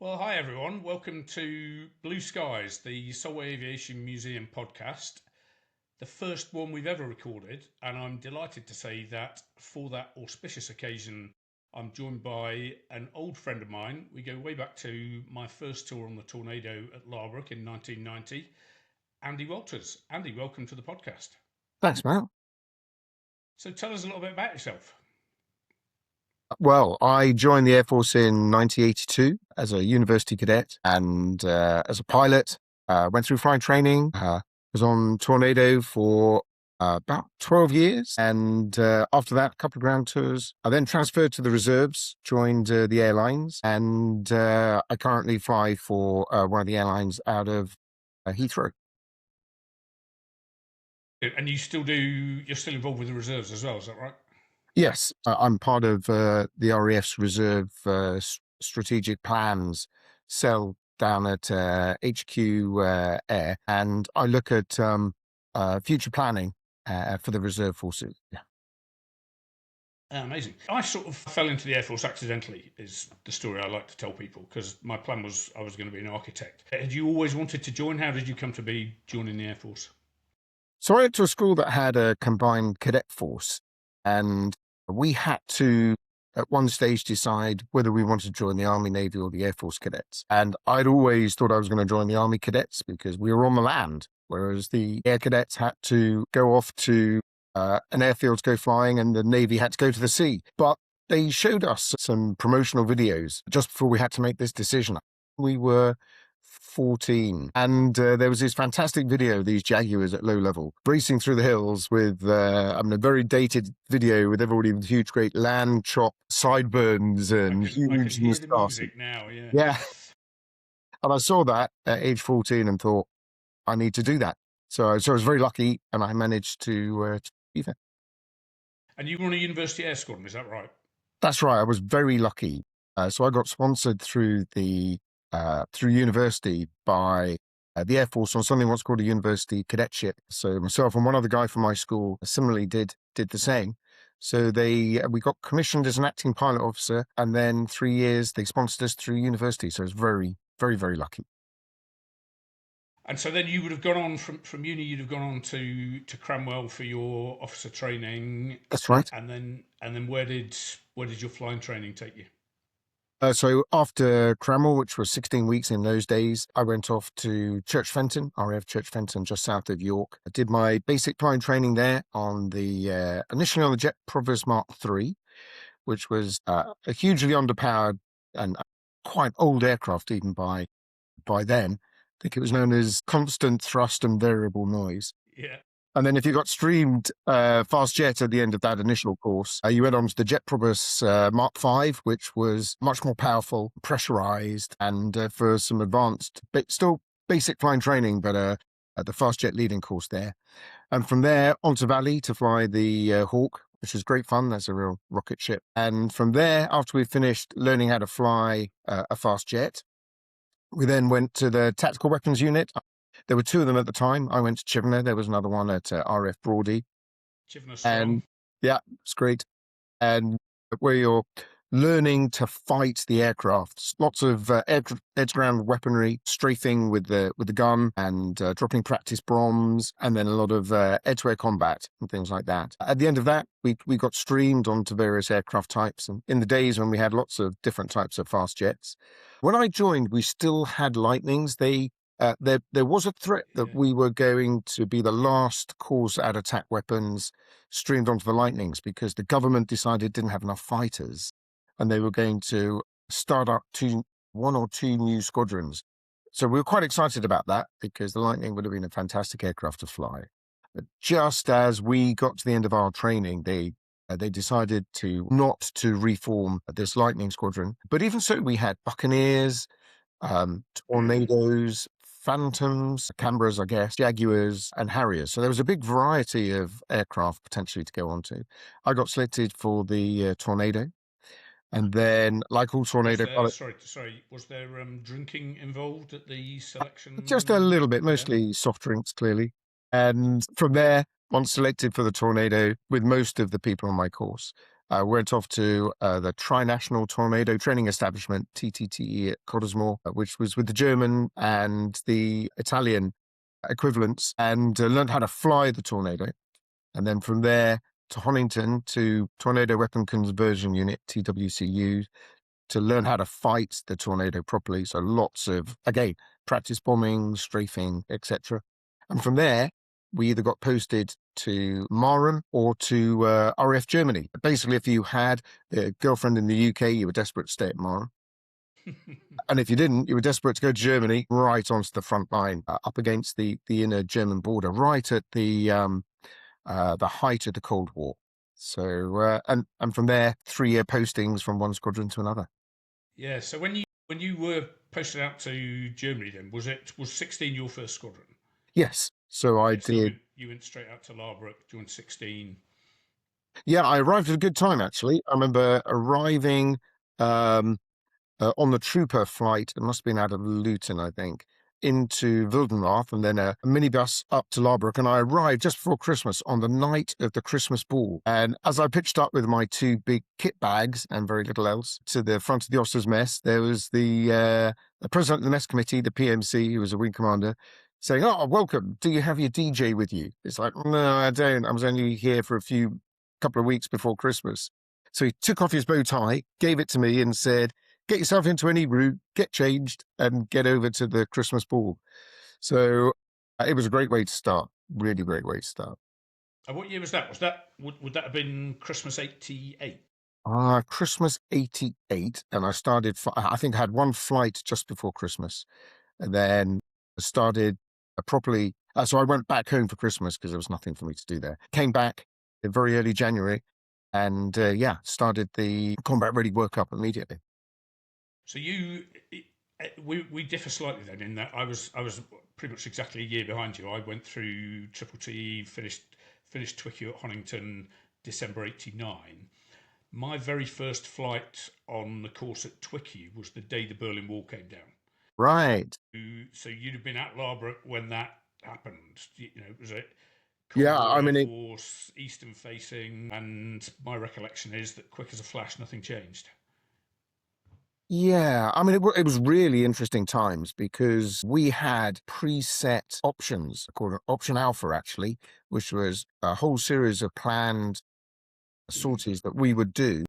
Well, hi everyone. Welcome to Blue Skies, the Solway Aviation Museum podcast, the first one we've ever recorded. And I'm delighted to say that for that auspicious occasion, I'm joined by an old friend of mine. We go way back to my first tour on the Tornado at Laarbruch in 1990, Andy Walters. Andy, welcome to the podcast. Thanks, Mal. So tell us a little bit about yourself. Well, I joined the Air Force in 1982 as a university cadet and as a pilot. Went through flying training, was on Tornado for about 12 years. And after that, a couple of ground tours. I then transferred to the reserves, joined the airlines, and I currently fly for one of the airlines out of Heathrow. And you're still involved with the reserves as well, is that right? Yes, I'm part of the RAF's reserve strategic plans cell down at HQ Air, and I look at future planning for the reserve forces. Yeah. Amazing. I sort of fell into the Air Force accidentally, is the story I like to tell people, because my plan was I was going to be an architect. Had you always wanted to join? How did you come to be joining the Air Force? So I went to a school that had a combined cadet force, and we had to, at one stage, decide whether we wanted to join the Army, Navy, or the Air Force cadets. And I'd always thought I was going to join the Army cadets because we were on the land, whereas the Air cadets had to go off to an airfield to go flying, and the Navy had to go to the sea. But they showed us some promotional videos just before we had to make this decision. We were 14, and there was this fantastic video of these Jaguars at low level racing through the hills with a very dated video with everybody with huge great land chop sideburns and huge moustaches. Now, yeah. And I saw that at age 14 and thought, I need to do that. So I was very lucky, and I managed to achieve it. And you were on a university air squadron, is that right? That's right. I was very lucky. So I got sponsored through university by the Air Force on something what's called a university cadetship. So myself and one other guy from my school similarly did the same. So we got commissioned as an acting pilot officer, and then 3 years they sponsored us through university. So I was very, very, very lucky. And so then you would have gone on from uni. You'd have gone on to Cranwell for your officer training. That's right. And then where did your flying training take you? So after Cranwell, which was 16 weeks in those days, I went off to Church Fenton, RAF Church Fenton, just south of York. I did my basic flying training there on initially on the Jet Provost Mark III, which was a hugely underpowered and quite old aircraft even by then. I think it was known as constant thrust and variable noise. Yeah. And then if you got streamed fast jet at the end of that initial course, you went on to the Jet Provost Mark V, which was much more powerful, pressurized, and for some advanced, still basic flying training, but the fast jet leading course there. And from there onto Valley to fly the Hawk, which was great fun. That's a real rocket ship. And from there, after we finished learning how to fly a fast jet, we then went to the Tactical Weapons Unit. There were two of them at the time. I went to Chivener. There was another one at RF Brody. Chivener Strong. And yeah, it's great. And where you're learning to fight the aircraft, lots of edge-ground weaponry, strafing with the gun, and dropping practice bombs, and then a lot of air-to-air combat and things like that. At the end of that, we got streamed onto various aircraft types. And in the days when we had lots of different types of fast jets, when I joined, we still had Lightnings. There was a threat that we were going to be the last course at attack weapons streamed onto the Lightnings because the government decided it didn't have enough fighters, and they were going to start up one or two new squadrons. So we were quite excited about that because the Lightning would have been a fantastic aircraft to fly. But just as we got to the end of our training, they decided not to reform this Lightning squadron. But even so, we had Buccaneers, Tornadoes, Phantoms, Canberras, I guess, Jaguars, and Harriers. So there was a big variety of aircraft potentially to go on to. I got selected for the Tornado. And then, like all Tornado pilots... Sorry. Was there drinking involved at the selection? Just a little bit, mostly soft drinks, clearly. And from there, once selected for the Tornado, with most of the people on my course, Went off to the Trinational Tornado Training Establishment, TTTE, at Cottesmore, which was with the German and the Italian equivalents, and learned how to fly the Tornado. And then from there to Honington to Tornado Weapon Conversion Unit, TWCU, to learn how to fight the Tornado properly. So lots of, again, practice bombing, strafing, etc. And from there, we either got posted to Marham or to RAF Germany. Basically, if you had a girlfriend in the UK, you were desperate to stay at Marham. And if you didn't, you were desperate to go to Germany, right onto the front line, up against the inner German border, right at the height of the Cold War. So, and from there, 3-year postings from one squadron to another. Yeah. So when you were posted out to Germany, then was 16 your first squadron? Yes. So I Yeah. So did. you went straight out to Laarbruch, joined 16. Yeah, I arrived at a good time, actually. I remember arriving on the trooper flight. It must have been out of Luton, I think, into Wildenrath, and then a minibus up to Laarbruch. And I arrived just before Christmas on the night of the Christmas ball. And as I pitched up with my 2 big kit bags and very little else to the front of the officers' mess, there was the president of the mess committee, the PMC, who was a wing commander, saying, "Oh, welcome. Do you have your DJ with you?" It's like, "No, I don't. I was only here for a couple of weeks before Christmas." So he took off his bow tie, gave it to me, and said, "Get yourself into any route, get changed, and get over to the Christmas ball." So it was a great way to start. Really great way to start. And what year was that? Would that have been Christmas '88? Christmas 88. And I started, I think I had one flight just before Christmas. And then I started properly. So I went back home for Christmas because there was nothing for me to do there. Came back in very early January and started the combat ready workup immediately. So we differ slightly then in that I was pretty much exactly a year behind you. I went through Triple T, finished Twicky at Honington December '89. My very first flight on the course at Twicky was the day the Berlin Wall came down. Right. So you'd have been at Laarbruch when that happened. You know, it was a Cold Yeah, War I Air mean, Force, Eastern facing, and my recollection is that quick as a flash, nothing changed. yeah, I mean, it was really interesting times because we had preset options called Option Alpha, actually, which was a whole series of planned sorties that we would do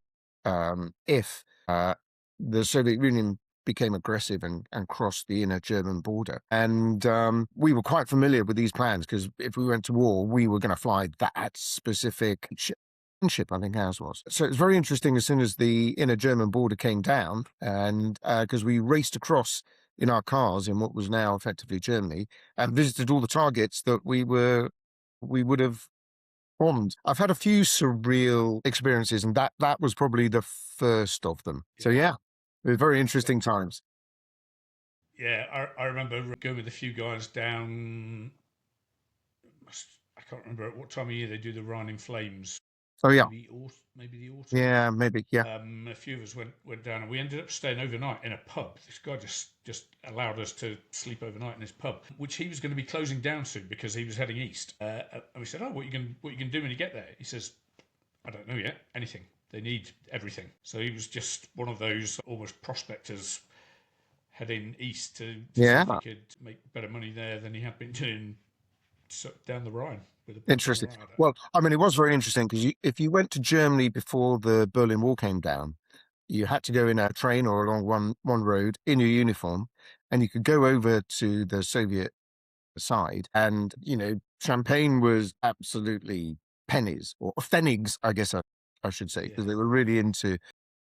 if the Soviet Union became aggressive and crossed the inner German border. And we were quite familiar with these plans because if we went to war, we were going to fly that specific ship, I think ours was. So it's very interesting as soon as the inner German border came down, and because we raced across in our cars in what was now effectively Germany and visited all the targets that we would have bombed. I've had a few surreal experiences, and that was probably the first of them. So yeah, it was very interesting times. Yeah, I remember going with a few guys down. I can't remember at what time of year they do the Rhine in Flames. Oh yeah, Maybe the autumn. yeah, maybe, yeah. A few of us went down, and we ended up staying overnight in a pub. This guy just allowed us to sleep overnight in his pub, which he was going to be closing down soon because he was heading east. And we said, "Oh, what you going to do when you get there?" He says, "I don't know yet. Anything. They need everything." So he was just one of those almost prospectors heading east to see Yeah, if he could make better money there than he had been doing down the Rhine with a pub down the interesting. Rhine. Well, I mean, it was very interesting because if you went to Germany before the Berlin Wall came down, you had to go in a train or along one road in your uniform, and you could go over to the Soviet side, and champagne was absolutely pennies or pfennigs, I guess I should say, because Yeah. they were really into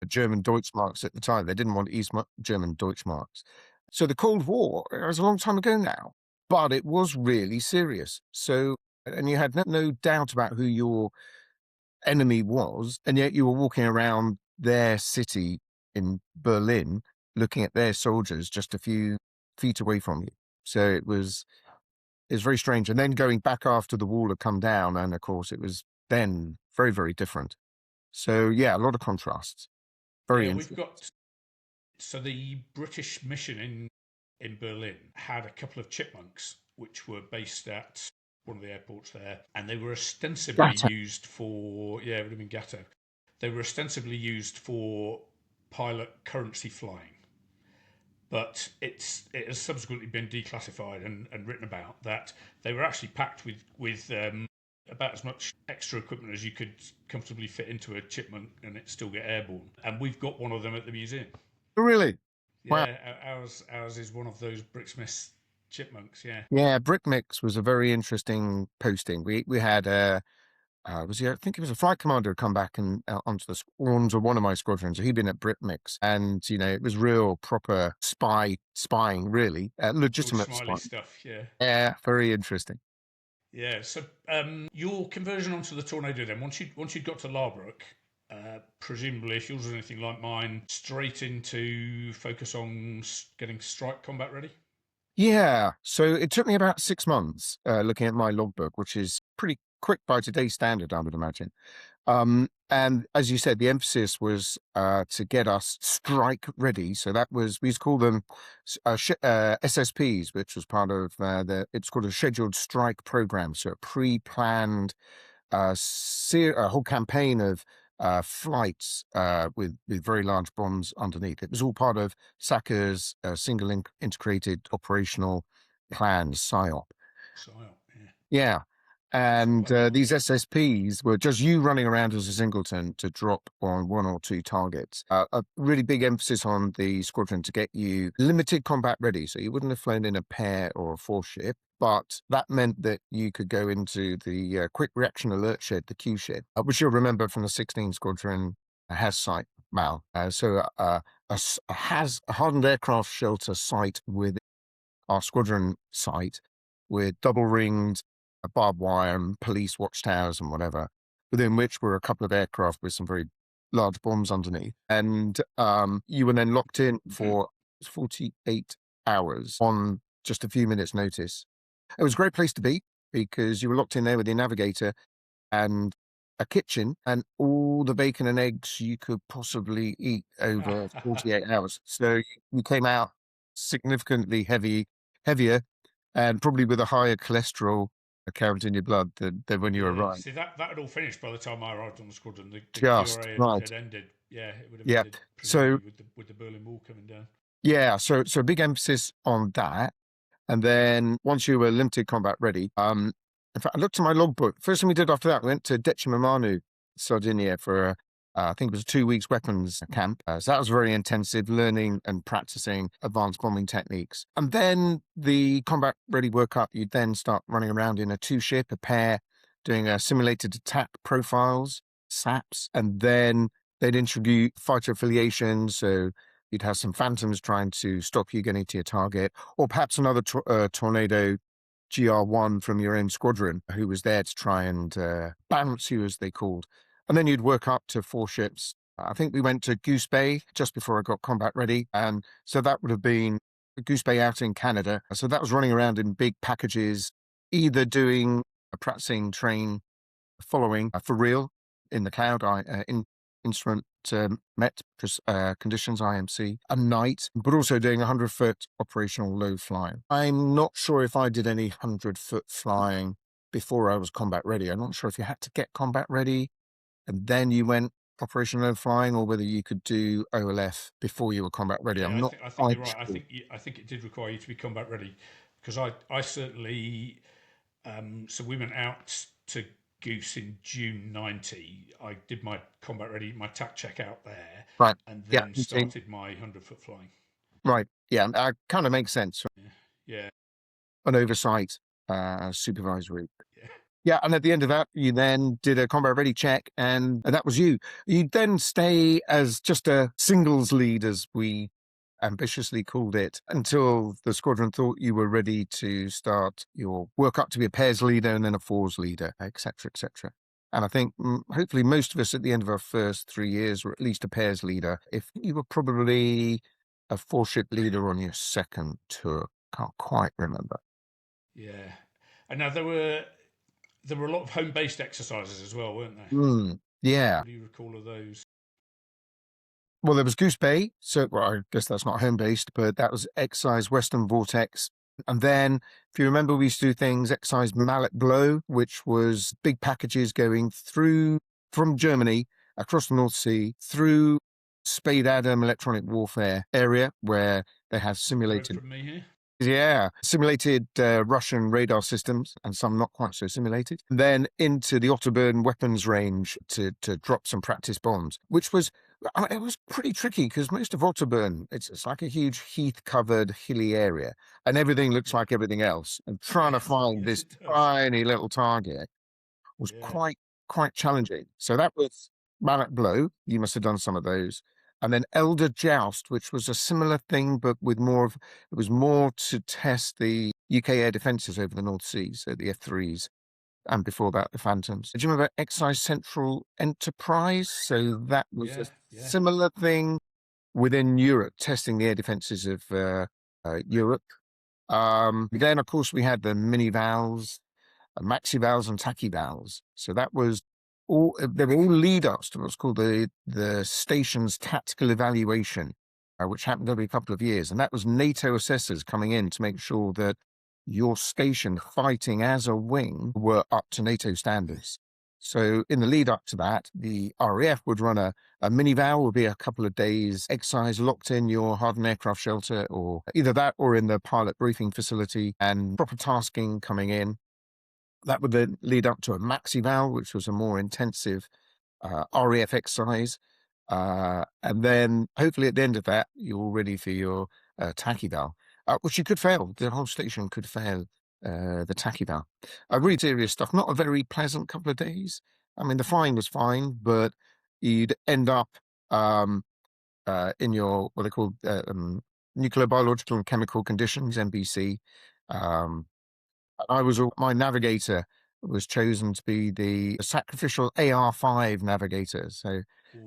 German Deutschmarks at the time. They didn't want East German Deutschmarks. So the Cold War, it was a long time ago now, but it was really serious. So, and you had no doubt about who your enemy was, and yet you were walking around their city in Berlin, looking at their soldiers just a few feet away from you. So it's very strange. And then going back after the wall had come down, and of course it was then very, very different. So yeah, a lot of contrasts. Very Yeah, we've interesting. got so the British mission in Berlin had a couple of chipmunks which were based at one of the airports there, and they were ostensibly Gotcha. used for, yeah, it would have been Gatto. They were ostensibly used for pilot currency flying, but it has subsequently been declassified and written about that they were actually packed with about as much extra equipment as you could comfortably fit into a chipmunk and it still get airborne. And we've got one of them at the museum. Really? Wow. Yeah, ours is one of those Bricksmith chipmunks. Yeah. Yeah, Brick Mix was a very interesting posting. We had I think it was a flight commander who come back and onto the onto one of my squadrons. He'd been at Britmix, and it was real proper spying, really, All legitimate smiley spying. stuff. Yeah. Yeah, very interesting. Yeah. So your conversion onto the Tornado then, once you'd got to Laarbruch, presumably if yours was anything like mine, straight into focus on getting strike combat ready. Yeah, so it took me about 6 months looking at my logbook, which is pretty quick by today's standard, I would imagine. And as you said, the emphasis was to get us strike ready. So that was, we used to call them SSPs, which was part of it's called a scheduled strike program. So a pre-planned a whole campaign of flights with very large bombs underneath. It was all part of SACA's single integrated operational plan, SIOP. SIOP, yeah. Yeah. And these SSPs were just you running around as a singleton to drop on one or two targets. A really big emphasis on the squadron to get you limited combat ready. So you wouldn't have flown in a pair or a four ship, but that meant that you could go into the quick reaction alert shed, the Q shed, which you'll remember from the 16 Squadron has site, Mal. A hardened aircraft shelter site with our squadron site with double ringed barbed wire and police watchtowers and whatever, within which were a couple of aircraft with some very large bombs underneath. And you were then locked in for 48 hours on just a few minutes' notice. It was a great place to be because you were locked in there with your navigator and a kitchen and all the bacon and eggs you could possibly eat over 48 hours. So you came out significantly heavier and probably with a higher cholesterol count in your blood than when you arrived. See, that had all finished by the time I arrived on the squadron. The Just QRA right. had ended. Yeah, it would have Yeah. ended So with the Berlin Wall coming down. yeah, so big emphasis on that. And then once you were limited combat ready, in fact, I looked at my logbook. First thing we did after that, we went to Decimamanu, Sardinia for I think it was a 2 weeks weapons camp. So that was very intensive, learning and practicing advanced bombing techniques. And then the combat ready workup, you'd then start running around in a two ship, a pair, doing a simulated attack profiles, SAPs, and then they'd introduce fighter affiliations. So you'd have some phantoms trying to stop you getting to your target, or perhaps another Tornado GR1 from your own squadron who was there to try and bounce you, as they called. And then you'd work up to four ships. I think we went to Goose Bay just before I got combat ready. And so that would have been Goose Bay out in Canada. So that was running around in big packages, either doing a practicing train following for real in the cloud, instrument met conditions, IMC, at night, but also doing 100-foot operational low flying. I'm not sure if I did any 100-foot flying before I was combat ready. I'm not sure if you had to get combat ready and then you went operational low flying, or whether you could do OLF before you were combat ready. Yeah, I'm not. I think you're right. Sure. I think it did require you to be combat ready because I certainly. So we went out to Goose in June '90. I did my combat ready, my TAC check out there, Right. and then started my 100-foot flying. Right. Yeah, that kind of makes sense. Yeah. An oversight supervisory. Yeah. Yeah, and at the end of that, you then did a combat ready check, and that was you. You'd then stay as just a singles lead, as we ambitiously called it, until the squadron thought you were ready to start your work up to be a pairs leader and then a fours leader, etc., etc. And I think hopefully most of us at the end of our first 3 years were at least a pairs leader. If you were probably a four ship leader on your second tour, can't quite remember. Yeah, and now there were a lot of home-based exercises as well, weren't there? Yeah. What do you recall of those? Well, there was Goose Bay, so I guess that's not home-based, but that was Exercise Western Vortex. And then, if you remember, we used to do things, Exercise Mallet Blow, which was big packages going through from Germany across the North Sea, through Spade Adam electronic warfare area where they have simulated from me here. yeah, simulated Russian radar systems and some not quite so simulated. Then into the Otterburn weapons range to drop some practice bombs, which was it was pretty tricky because most of Otterburn it's like a huge heath-covered hilly area, and everything looks like everything else. And trying to find Yes, this it does. tiny little target was quite challenging. So that was Mallet Blow. You must have done some of those. And then Elder Joust, which was a similar thing, but with more of it was more to test the UK air defences over the North Sea, so the F3s, and before that the Phantoms. Do you remember Excise Central Enterprise? So that was a similar thing within Europe, testing the air defences of Europe. Then, of course, we had the mini valves, maxi valves and tachy valves. So that was all, they were all lead ups to what's called the station's tactical evaluation, which happened every couple of years. And that was NATO assessors coming in to make sure that your station fighting as a wing were up to NATO standards. So in the lead up to that, the RAF would run a mini val, would be a couple of days exercise locked in your hardened aircraft shelter, or either that or in the pilot briefing facility, and proper tasking coming in. That would then lead up to a maxi val, which was a more intensive RAF exercise. And then hopefully at the end of that, you're all ready for your tachy val, which you could fail. The whole station could fail the tachy val. Really serious stuff. Not a very pleasant couple of days. I mean, the flying was fine, but you'd end up in your, what they call nuclear, biological and chemical conditions, NBC. My navigator was chosen to be the sacrificial AR5 navigator. So,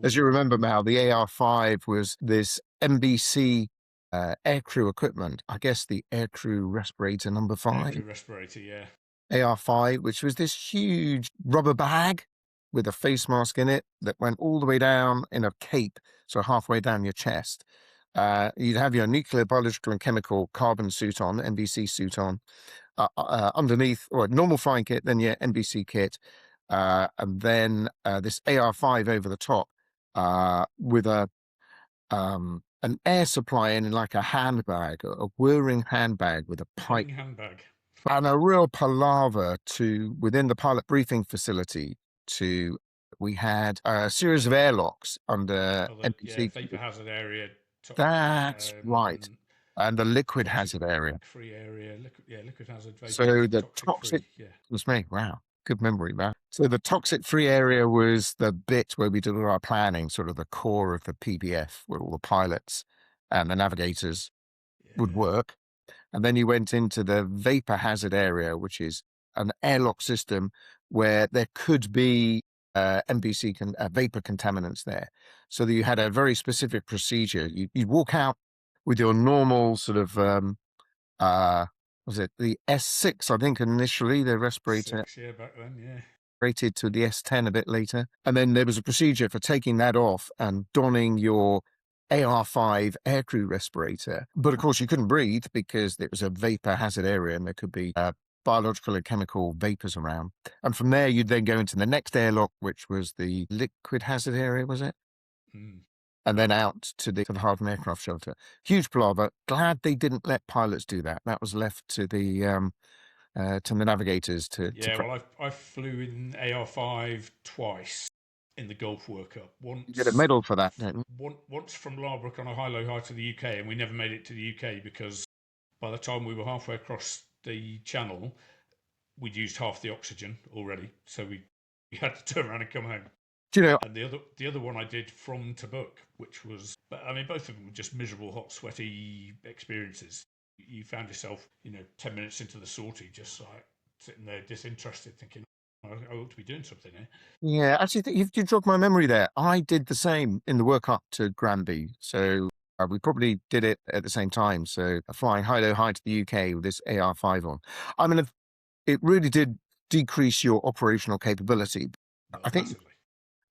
as you remember, Mal, the AR5 was this NBC aircrew equipment. I guess the aircrew respirator number 5. Aircrew respirator, yeah. AR5, which was this huge rubber bag with a face mask in it that went all the way down in a cape, so halfway down your chest. You'd have your nuclear, biological, and chemical carbon suit on, NBC suit on. Underneath, or a normal flying kit, then your NBC kit, and then this AR5 over the top with an air supply in like a handbag, a whirring handbag with a pipe handbag, and a real palaver within the pilot briefing facility. We had a series of airlocks under NBC. Vapor hazard area. That's right. And the liquid hazard area. Free area, liquid hazard. So the toxic, was me. Wow, good memory, man. So the toxic free area was the bit where we did all our planning, sort of the core of the PBF, where all the pilots and the navigators would work. And then you went into the vapor hazard area, which is an airlock system where there could be NBC vapor contaminants there. So that you had a very specific procedure. You'd walk out with your normal sort of, was it the S6, I think, initially, the respirator. Back then, rated to the S10 a bit later. And then there was a procedure for taking that off and donning your AR5 aircrew respirator. But of course, you couldn't breathe because it was a vapor hazard area and there could be biological and chemical vapors around. And from there, you'd then go into the next airlock, which was the liquid hazard area, was it? And then out to the hardened aircraft shelter. Huge palaver. Glad they didn't let pilots do that. That was left to the navigators to. Well, I flew in AR5 twice in the Gulf World Cup. Once you get a medal for that, don't you? Once from Laarbruch on a high-low high to the UK, and we never made it to the UK because by the time we were halfway across the channel, we'd used half the oxygen already, so we had to turn around and come home. Do you know? And the other one I did from Tabuk, which was, I mean, both of them were just miserable, hot, sweaty experiences. You found yourself, 10 minutes into the sortie, just like sitting there disinterested, thinking, I ought to be doing something here. Yeah, actually, you jogged my memory there. I did the same in the work up to Granby. So we probably did it at the same time. So flying high-low high to the UK with this AR5 on. I mean, it really did decrease your operational capability. I think massively.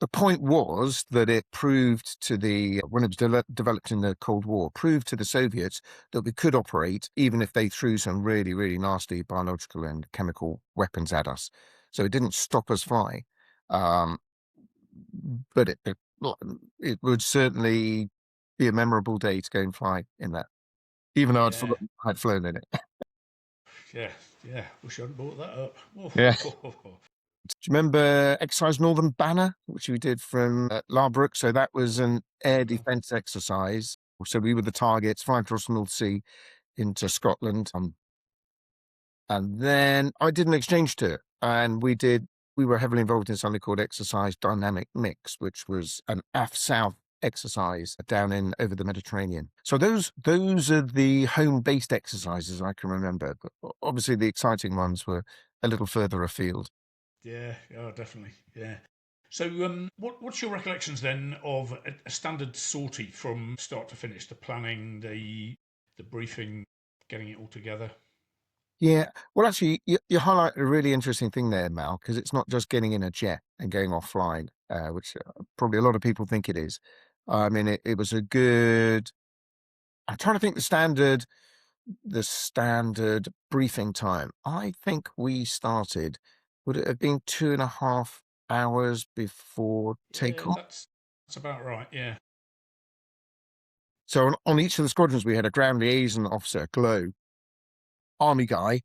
The point was that it proved when it was developed in the Cold War, proved to the Soviets that we could operate even if they threw some really, really nasty biological and chemical weapons at us. So it didn't stop us flying. but it would certainly be a memorable day to go and fly in that, even though Yeah, I'd flown in it. yeah, yeah. Wish I hadn't brought that up. Yeah. Do you remember Exercise Northern Banner, which we did from Laarbruch? So that was an air No. defence exercise. So we were the targets flying across the North Sea into Scotland. And then I did an exchange tour, and we were heavily involved in something called Exercise Dynamic Mix, which was an AF South exercise down in over the Mediterranean. So those are the home-based exercises I can remember, but obviously the exciting ones were a little further afield. Yeah, oh, definitely. Yeah. So, what's your recollections then of a standard sortie from start to finish? The planning, the briefing, getting it all together. Yeah, well, actually, you highlight a really interesting thing there, Mal, because it's not just getting in a jet and going offline, which probably a lot of people think it is. I mean, it was a good. I'm trying to think the standard briefing time. I think we started. Would it have been 2.5 hours before Yeah, takeoff? that's about right. Yeah. So on each of the squadrons, we had a ground liaison officer, Glow, army guy,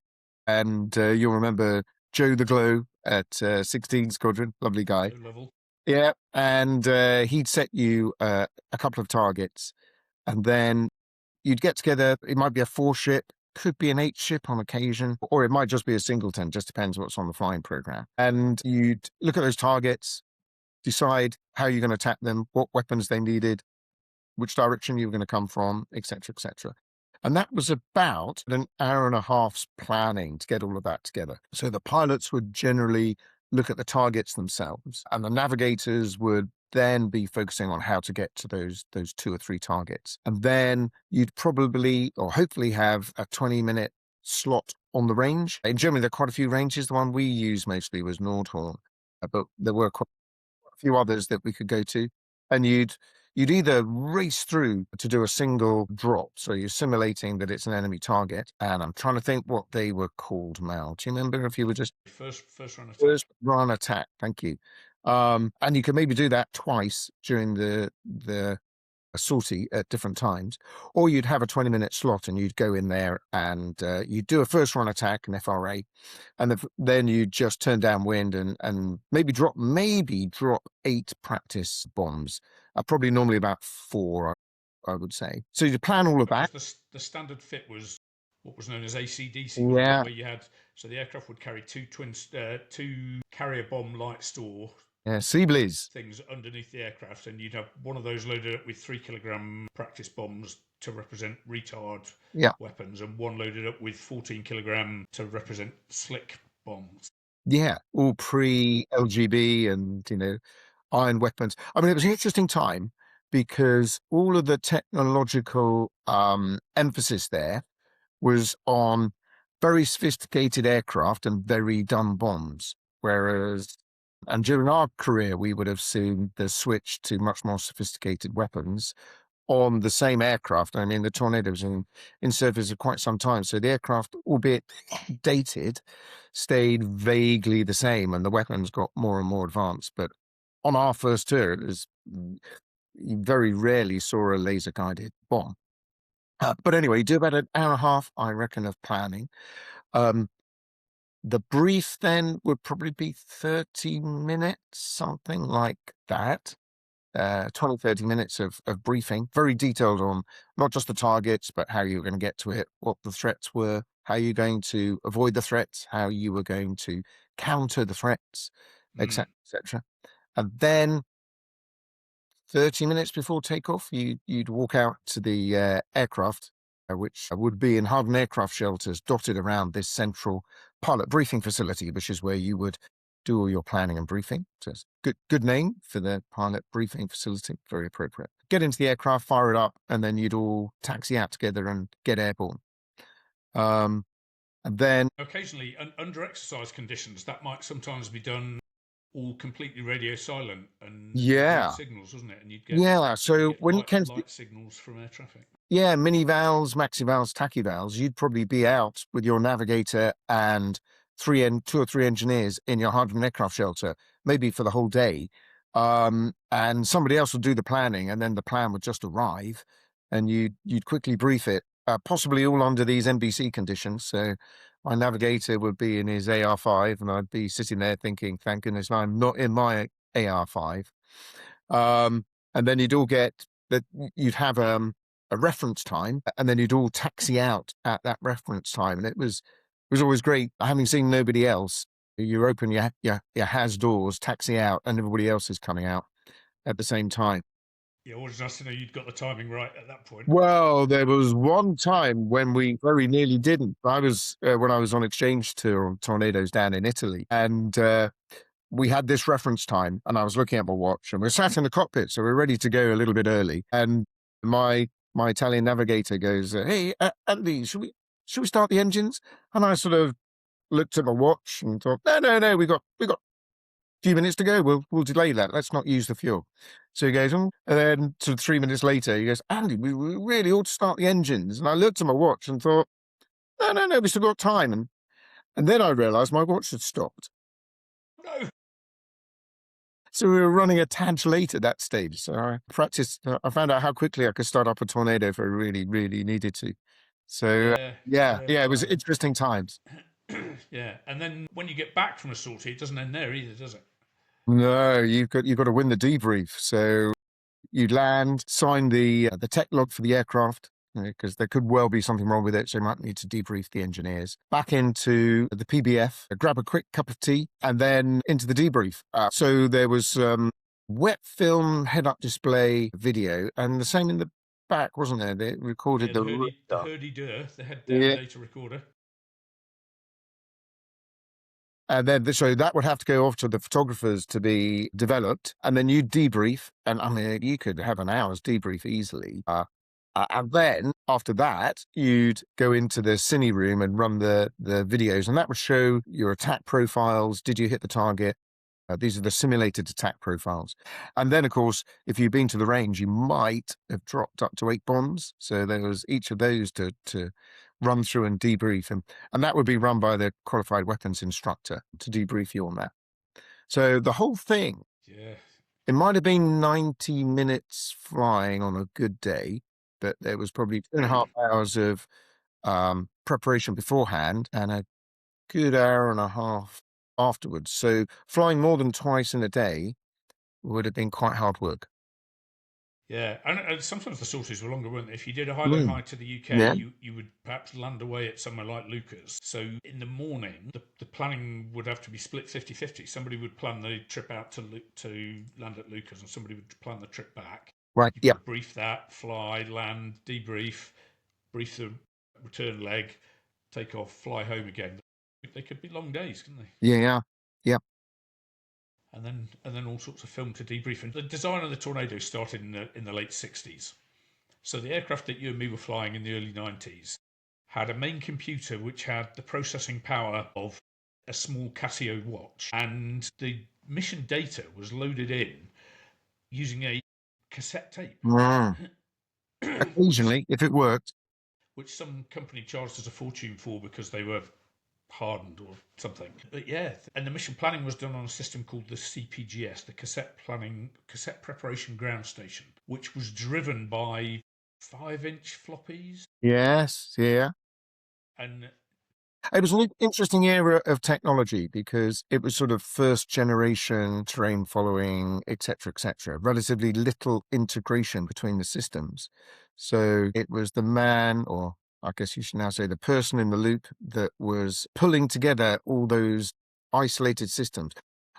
and you'll remember Joe the Glow at 16 Squadron, lovely guy. Low level. Yeah, and he'd set you a couple of targets, and then you'd get together. It might be a 4-ship, could be an 8-ship on occasion, or it might just be a singleton, just depends what's on the flying program. And you'd look at those targets, decide how you're going to attack them, what weapons they needed, which direction you were going to come from, etc., etc. And that was about an hour and a half's planning to get all of that together. So the pilots would generally look at the targets themselves, and the navigators would then be focusing on how to get to those 2 or 3 targets. And then you'd probably or hopefully have a 20-minute slot on the range. In Germany, there are quite a few ranges. The one we used mostly was Nordhorn, but there were quite a few others that we could go to. And you'd either race through to do a single drop, so you're simulating that it's an enemy target. And I'm trying to think what they were called, Mal. Do you remember if you were just First run attack. first run attack? Thank you. And you can maybe do that twice during the sortie at different times, or you'd have a 20-minute slot and you'd go in there and you'd do a first run attack, an FRA, and then you just turn downwind and maybe drop 8 practice bombs. Probably normally about 4, I would say. So you plan all of that. The standard fit was what was known as ACDC, wasn't Yeah. it? Where you had the aircraft would carry two carrier bomb light store Yeah, Seablaze things underneath the aircraft, and you'd have one of those loaded up with 3 kilogram practice bombs to represent retard weapons, and one loaded up with 14 kilogram to represent slick bombs. Yeah, all pre-LGB and iron weapons. I mean, it was an interesting time because all of the technological emphasis there was on very sophisticated aircraft and very dumb bombs. And during our career, we would have seen the switch to much more sophisticated weapons on the same aircraft. I mean, the Tornado was in service for quite some time. So the aircraft, albeit dated, stayed vaguely the same and the weapons got more and more advanced. But on our first tour, you very rarely saw a laser-guided bomb. But anyway, you do about an hour and a half, I reckon, of planning. The brief then would probably be 30 minutes, something like that. 20, 30 minutes of briefing, very detailed on not just the targets, but how you were going to get to it, what the threats were, how you're going to avoid the threats, how you were going to counter the threats, etc., etc. And then 30 minutes before takeoff, you'd walk out to the aircraft, which would be in hardened aircraft shelters dotted around this central pilot briefing facility, which is where you would do all your planning and briefing. So it's good name for the pilot briefing facility, very appropriate. Get into the aircraft, fire it up, and then you'd all taxi out together and get airborne. And then occasionally, under exercise conditions, that might sometimes be done all completely radio silent and signals, wasn't it? And you'd get so when light, you can light signals from air traffic. Yeah, mini vals, maxi vals, tachy vals. You'd probably be out with your navigator and 2 or 3 engineers in your hardened aircraft shelter, maybe for the whole day, and somebody else would do the planning, and then the plan would just arrive, and you'd quickly brief it, possibly all under these NBC conditions. So my navigator would be in his AR5, and I'd be sitting there thinking, "Thank goodness I'm not in my AR5." And then you'd all get that. You'd have a reference time, and then you'd all taxi out at that reference time, and it was always great. Having seen nobody else, you open your HAZ doors, taxi out, and everybody else is coming out at the same time. Yeah, it was nice to know you'd got the timing right at that point. Well, there was one time when we very nearly didn't. I was when I was on exchange tour on Tornadoes down in Italy, and we had this reference time, and I was looking at my watch, and we're sat in the cockpit, so we're ready to go a little bit early. And my Italian navigator goes, "Hey, Andy, should we start the engines?" And I sort of looked at my watch and thought, no, we got a few minutes to go. We'll delay that. Let's not use the fuel. So he goes, and then sort of 3 minutes later, he goes, "Andy, we really ought to start the engines." And I looked at my watch and thought, no, we still got time. And then I realised my watch had stopped. No. So we were running a tad late at that stage. So I practiced. I found out how quickly I could start up a Tornado if I really, really needed to. So yeah, it was interesting times. Yeah, and then when you get back from a sortie, it doesn't end there either, does it? No, you've got to win the debrief. So you'd land, sign the tech log for the aircraft, because there could well be something wrong with it, so you might need to debrief the engineers. Back into the PBF, grab a quick cup of tea, and then into the debrief. So there was wet film head-up display video, and the same in the back, wasn't there? They recorded the hurdy-dur, the head-down data recorder. And then, so that would have to go off to the photographers to be developed, and then you debrief. And I mean, you could have an hour's debrief easily. And then after that, you'd go into the cine room and run the videos, and that would show your attack profiles. Did you hit the target? These are the simulated attack profiles. And then, of course, if you've been to the range, you might have dropped up to 8 bombs. So there was each of those to run through and debrief. And that would be run by the qualified weapons instructor to debrief you on that. So the whole thing, it might have been 90 minutes flying on a good day, but there was probably 2.5 hours of preparation beforehand and a good hour and a half afterwards. So flying more than twice in a day would have been quite hard work. Yeah, and sometimes the sorties were longer, weren't they? If you did a high-low high to the UK, you would perhaps land away at somewhere like Lucas. So in the morning, the planning would have to be split 50-50. Somebody would plan the trip out to land at Lucas, and somebody would plan the trip back. Right, you could brief that, fly, land, debrief, brief the return leg, take off, fly home again. They could be long days, couldn't they? Yeah. And then all sorts of film to debrief. And the design of the Tornado started in the late 60s. So the aircraft that you and me were flying in the early 90s had a main computer which had the processing power of a small Casio watch, and the mission data was loaded in using a cassette tape. Occasionally, if it worked. Which some company charged us a fortune for because they were hardened or something. But yeah, and the mission planning was done on a system called the CPGS, the Cassette Preparation Ground Station, which was driven by 5-inch floppies. Yes, yeah. And it was an interesting era of technology because it was sort of first generation terrain following, etc., etc. Relatively little integration between the systems. So it was the man, or I guess you should now say the person in the loop, that was pulling together all those isolated systems.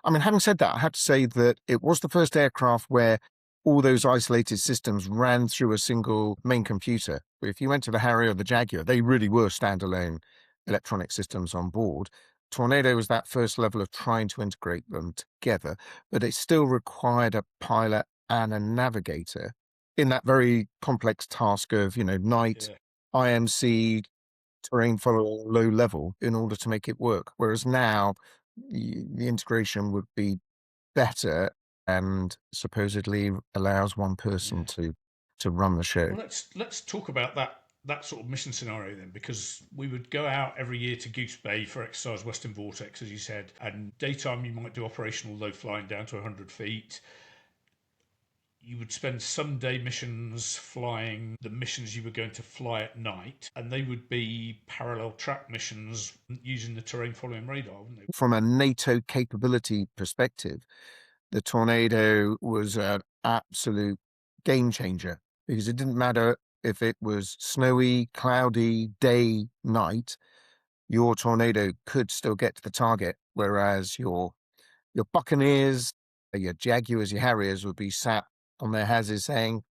I mean, having said that, I have to say that it was the first aircraft where all those isolated systems ran through a single main computer. If you went to the Harrier or the Jaguar, they really were standalone electronic systems on board. Tornado was that first level of trying to integrate them together, but it still required a pilot and a navigator in that very complex task of, night, IMC, terrain following low level in order to make it work. Whereas now the integration would be better and supposedly allows one person to run the show. Well, let's talk about that sort of mission scenario then, because we would go out every year to Goose Bay for exercise Western Vortex, as you said, and daytime you might do operational low flying down to 100 feet, you would spend some day missions flying the missions you were going to fly at night, and they would be parallel track missions using the terrain following radar, wouldn't they? From a NATO capability perspective, the Tornado was an absolute game changer, because it didn't matter if it was snowy, cloudy, day, night, your Tornado could still get to the target, whereas your Buccaneers, your Jaguars, your Harriers would be sat on their houses saying,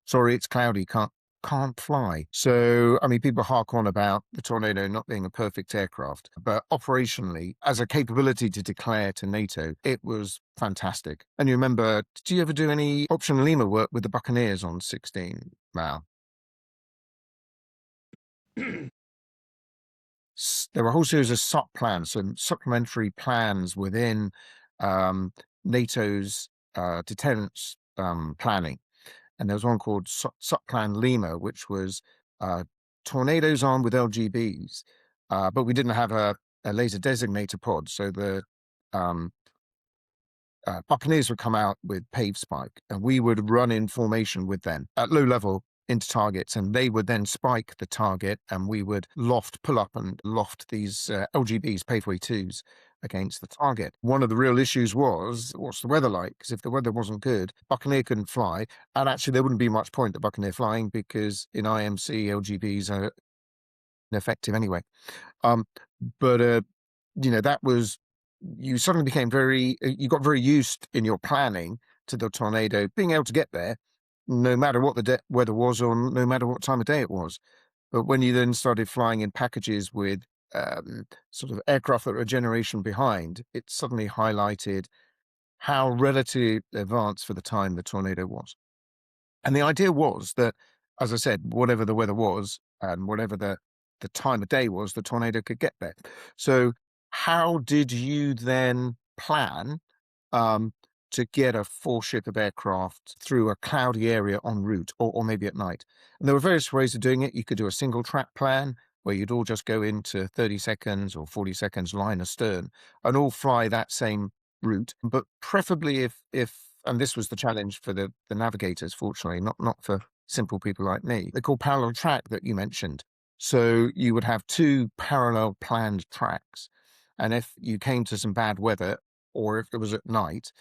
sorry, it's cloudy, can't fly. So, I mean, people hark on about the Tornado not being a perfect aircraft, but operationally, as a capability to declare to NATO, it was fantastic. And you remember, did you ever do any option Lima work with the Buccaneers on 16, Mal? There were a whole series of SUP plans, some supplementary plans within NATO's deterrence planning. And there was one called SUP Plan Lima, which was Tornadoes armed with LGBs, but we didn't have a laser designator pod. So the Buccaneers would come out with pave spike, and we would run in formation with them at low level into targets, and they would then spike the target, and we would pull up and loft these LGBs, paveway 2s, against the target. One of the real issues was, what's the weather like? Because if the weather wasn't good, Buccaneer couldn't fly, and actually there wouldn't be much point at Buccaneer flying, because in IMC, LGBs are ineffective anyway. But that was, you suddenly became you got very used in your planning to the Tornado being able to get there, no matter what the weather was, or no matter what time of day it was. But when you then started flying in packages with sort of aircraft that were a generation behind, it suddenly highlighted how relatively advanced for the time the Tornado was. And the idea was that, as I said, whatever the weather was and whatever the time of day was, the Tornado could get there. So how did you then plan to get a 4-ship of aircraft through a cloudy area en route, or maybe at night? And there were various ways of doing it. You could do a single track plan, where you'd all just go into 30 seconds or 40 seconds line astern and all fly that same route. But preferably if and this was the challenge for the navigators, fortunately, not for simple people like me, they're called parallel track that you mentioned. So you would have 2 parallel planned tracks. And if you came to some bad weather, or if it was at night,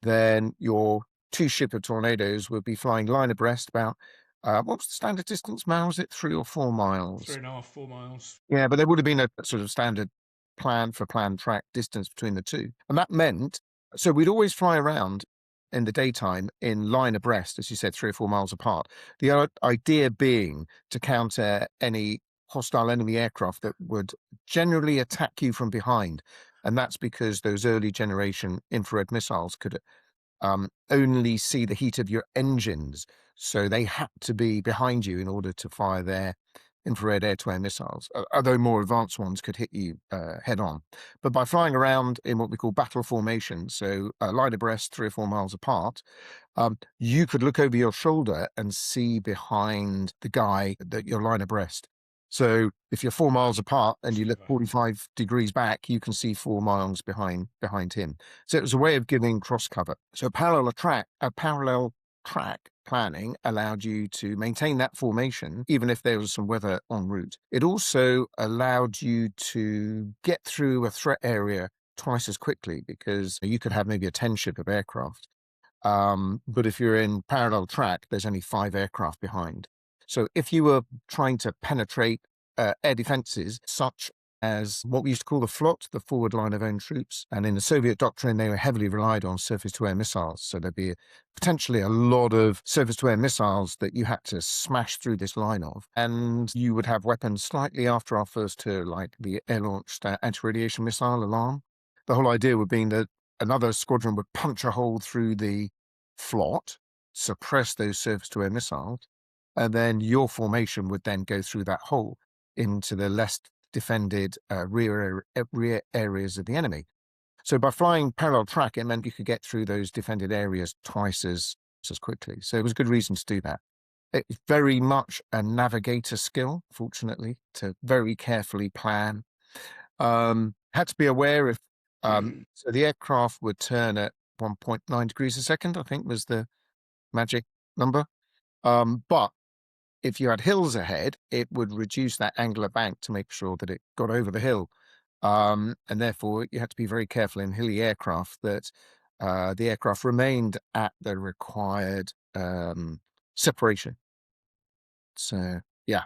then your 2-ship of Tornadoes would be flying line abreast about, what was the standard distance, Mal? Was it 3 or 4 miles? 3.5, 4 miles. Yeah, but there would have been a sort of standard plan for planned track distance between the two. And that meant, so we'd always fly around in the daytime in line abreast, as you said, 3 or 4 miles apart. The idea being to counter any hostile enemy aircraft that would generally attack you from behind. And that's because those early generation infrared missiles could only see the heat of your engines. So they had to be behind you in order to fire their infrared air-to-air missiles, although more advanced ones could hit you head on. But by flying around in what we call battle formation, so line abreast 3 or 4 miles apart, you could look over your shoulder and see behind the guy that you're line abreast. So if you're 4 miles apart and you look 45 degrees back, you can see 4 miles behind him. So it was a way of giving cross cover. So parallel track planning allowed you to maintain that formation, even if there was some weather en route. It also allowed you to get through a threat area twice as quickly, because you could have maybe a 10-ship of aircraft. But if you're in parallel track, there's only 5 aircraft behind. So if you were trying to penetrate air defenses, such as what we used to call the FLOT, the forward line of own troops, and in the Soviet doctrine, they were heavily relied on surface-to-air missiles. So there'd be potentially a lot of surface-to-air missiles that you had to smash through this line of. And you would have weapons slightly after our first tour, like the air-launched anti-radiation missile alarm. The whole idea would be that another squadron would punch a hole through the FLOT, suppress those surface-to-air missiles, and then your formation would then go through that hole into the less defended rear areas of the enemy. So by flying parallel track, it meant you could get through those defended areas twice as quickly. So it was a good reason to do that. It's very much a navigator skill, fortunately, to very carefully plan. Had to be aware if so the aircraft would turn at 1.9 degrees a second, I think was the magic number. But if you had hills ahead, it would reduce that angular bank to make sure that it got over the hill. And therefore, you had to be very careful in hilly aircraft that the aircraft remained at the required separation. So, yeah,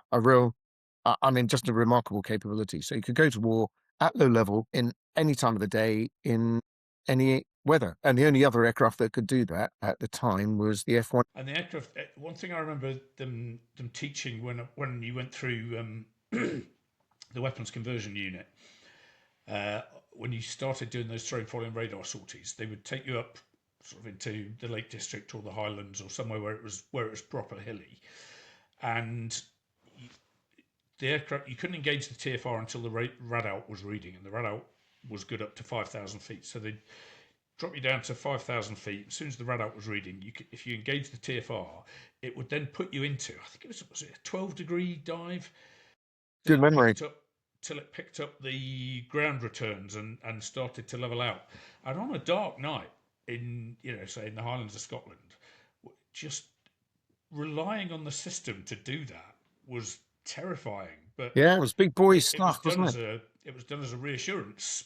just a remarkable capability. So you could go to war at low level in any time of the day, in any weather. And the only other aircraft that could do that at the time was the F-1. And the aircraft. One thing I remember them teaching when you went through the weapons conversion unit. When you started doing those throwing, following radar sorties, they would take you up sort of into the Lake District or the Highlands or somewhere where it was proper hilly, and the aircraft you couldn't engage the TFR until the radar was reading, and the radar was good up to 5,000 feet. So they drop you down to 5,000 feet. As soon as the radar was reading, if you engage the TFR, it would then put you into, I think was it a 12-degree dive. Good memory. Till it picked up the ground returns and started to level out. And on a dark night in, say in the Highlands of Scotland, just relying on the system to do that was terrifying. But yeah, it was big boy it was stuff, done wasn't it? it was done as a reassurance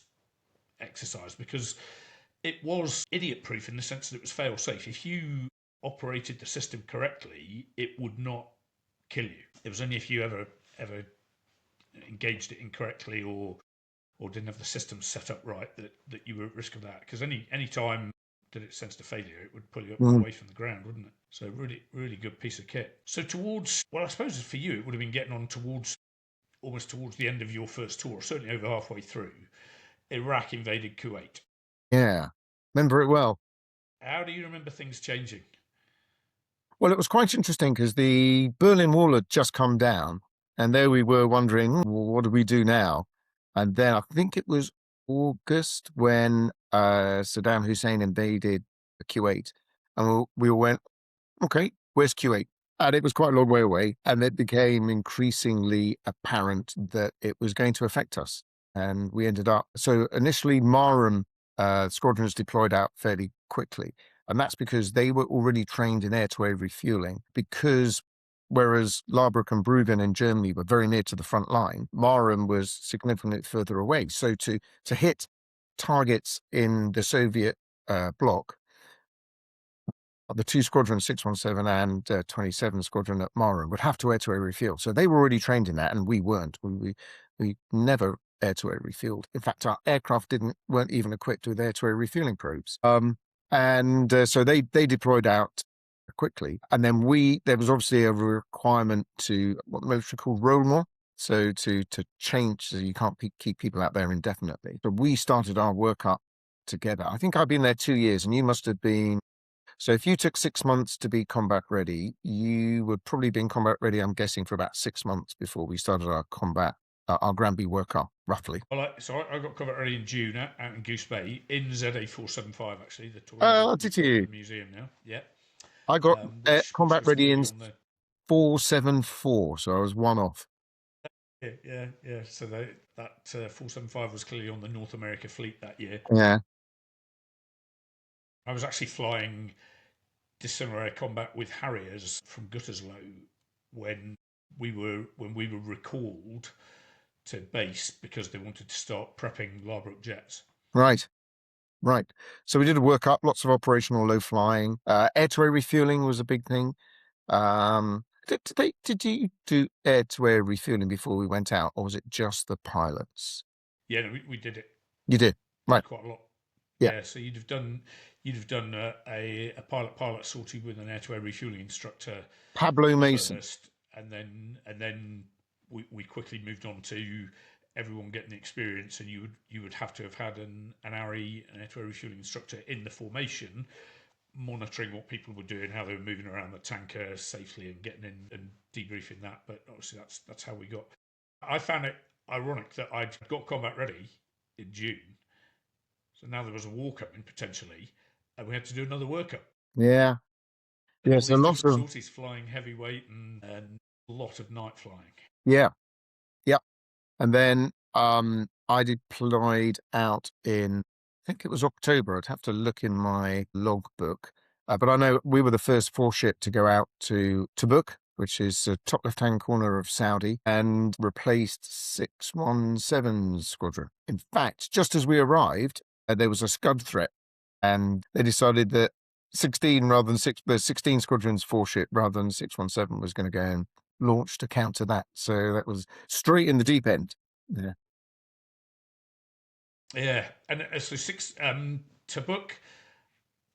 exercise, because it was idiot proof in the sense that it was fail safe. If you operated the system correctly, it would not kill you. It was only if you ever engaged it incorrectly or didn't have the system set up right that you were at risk of that. Because any time that it sensed a failure, it would pull you up away from the ground, wouldn't it? So really good piece of kit. So I suppose for you it would have been getting on almost towards the end of your first tour, certainly over halfway through. Iraq invaded Kuwait. Yeah, remember it well. How do you remember things changing? Well, it was quite interesting because the Berlin Wall had just come down, and there we were wondering, well, what do we do now? And then I think it was August when Saddam Hussein invaded Kuwait, and we all went, okay, where's Kuwait? And it was quite a long way away, and it became increasingly apparent that it was going to affect us. And we ended up, so initially Marham squadrons deployed out fairly quickly. And that's because they were already trained in air-to-air refueling, because whereas Laarbruch and Bruggen in Germany were very near to the front line, Marham was significantly further away. So to hit targets in the Soviet bloc, the two squadrons, 617 and 27 squadron at Marham, would have to air-to-air refuel. So they were already trained in that, and we weren't. We never air-to-air refueled. In fact, our aircraft weren't even equipped with air-to-air refueling probes. So they deployed out quickly, and then there was obviously a requirement to what the military called roll more. So to change, so you can't keep people out there indefinitely. So we started our work up together. I think I've been there 2 years, and you must have been. So if you took 6 months to be combat ready, you would probably be in combat ready, I'm guessing, for about 6 months before we started our our Grand B workup, roughly. Well, I got combat ready in June out in Goose Bay in ZA475, actually, the Tornado Did you? Museum now. Yeah. I got combat which ready in on the 474, so I was one off. Yeah. So that 475 was clearly on the North America fleet that year. Yeah. I was actually flying dissimilar air combat with Harriers from Gütersloh when we were recalled to base because they wanted to start prepping Laarbruch jets. Right. So we did a workup, lots of operational low flying. Air-to-air refueling was a big thing. Did you do air-to-air refueling before we went out, or was it just the pilots? Yeah, no, we did it. You did, right? Quite a lot. Yeah. So you'd have done a pilot sortie with an air-to-air refueling instructor, Pablo Mason, first, and then we quickly moved on to everyone getting the experience, and you would have to have had an ARI, an air-to-air refueling instructor, in the formation, monitoring what people were doing, how they were moving around the tanker safely, and getting in and debriefing that. But obviously, that's how we got. I found it ironic that I'd got combat ready in June, so now there was a war coming potentially, and we had to do another workup. Yeah. Yeah, so lots of sorties flying heavyweight and a lot of night flying. Yeah. And then I deployed out in, I think it was October. I'd have to look in my logbook. But I know we were the first 4-ship to go out to Tabuk, which is the top left-hand corner of Saudi, and replaced 617's squadron. In fact, just as we arrived, there was a Scud threat, and they decided that 16 rather than 6, the 16 squadron's 4-ship rather than 617 was going to go and launch to counter that. So that was straight in the deep end. Yeah. Yeah, and so Tabuk,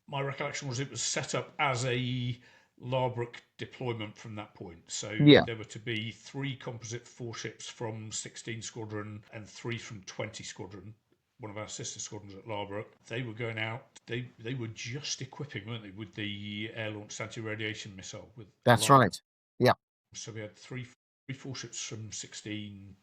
my recollection was it was set up as a Laarbruch deployment from that point. So Yeah. there were to be 3 composite 4-ships from 16 Squadron and 3 from 20 Squadron, one of our sister squadrons at Laarbruch. They were going out. They were just equipping, weren't they, with the air-launched anti-radiation missile. That's Laarbruch. right. Yeah. So we had three 4-ships from 16,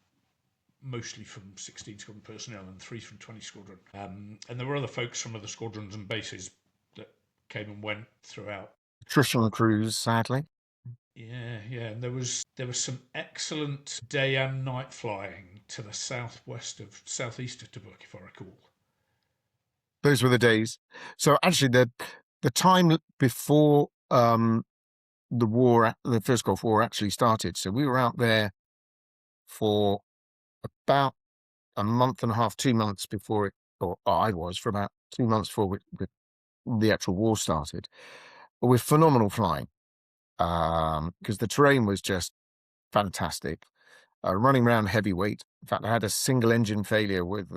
mostly from 16 Squadron personnel, and 3 from 20 Squadron. And there were other folks from other squadrons and bases that came and went throughout. Attritional crews, sadly. Yeah, and there was some excellent day and night flying to the southeast of Tabuk, if I recall. Those were the days. So actually, the time before the war, the first Gulf War, actually started. So we were out there for about a month and a half, 2 months before it, or I was for about 2 months before the actual war started. But with phenomenal flying, because the terrain was just fantastic. Running around heavyweight. In fact, I had a single engine failure with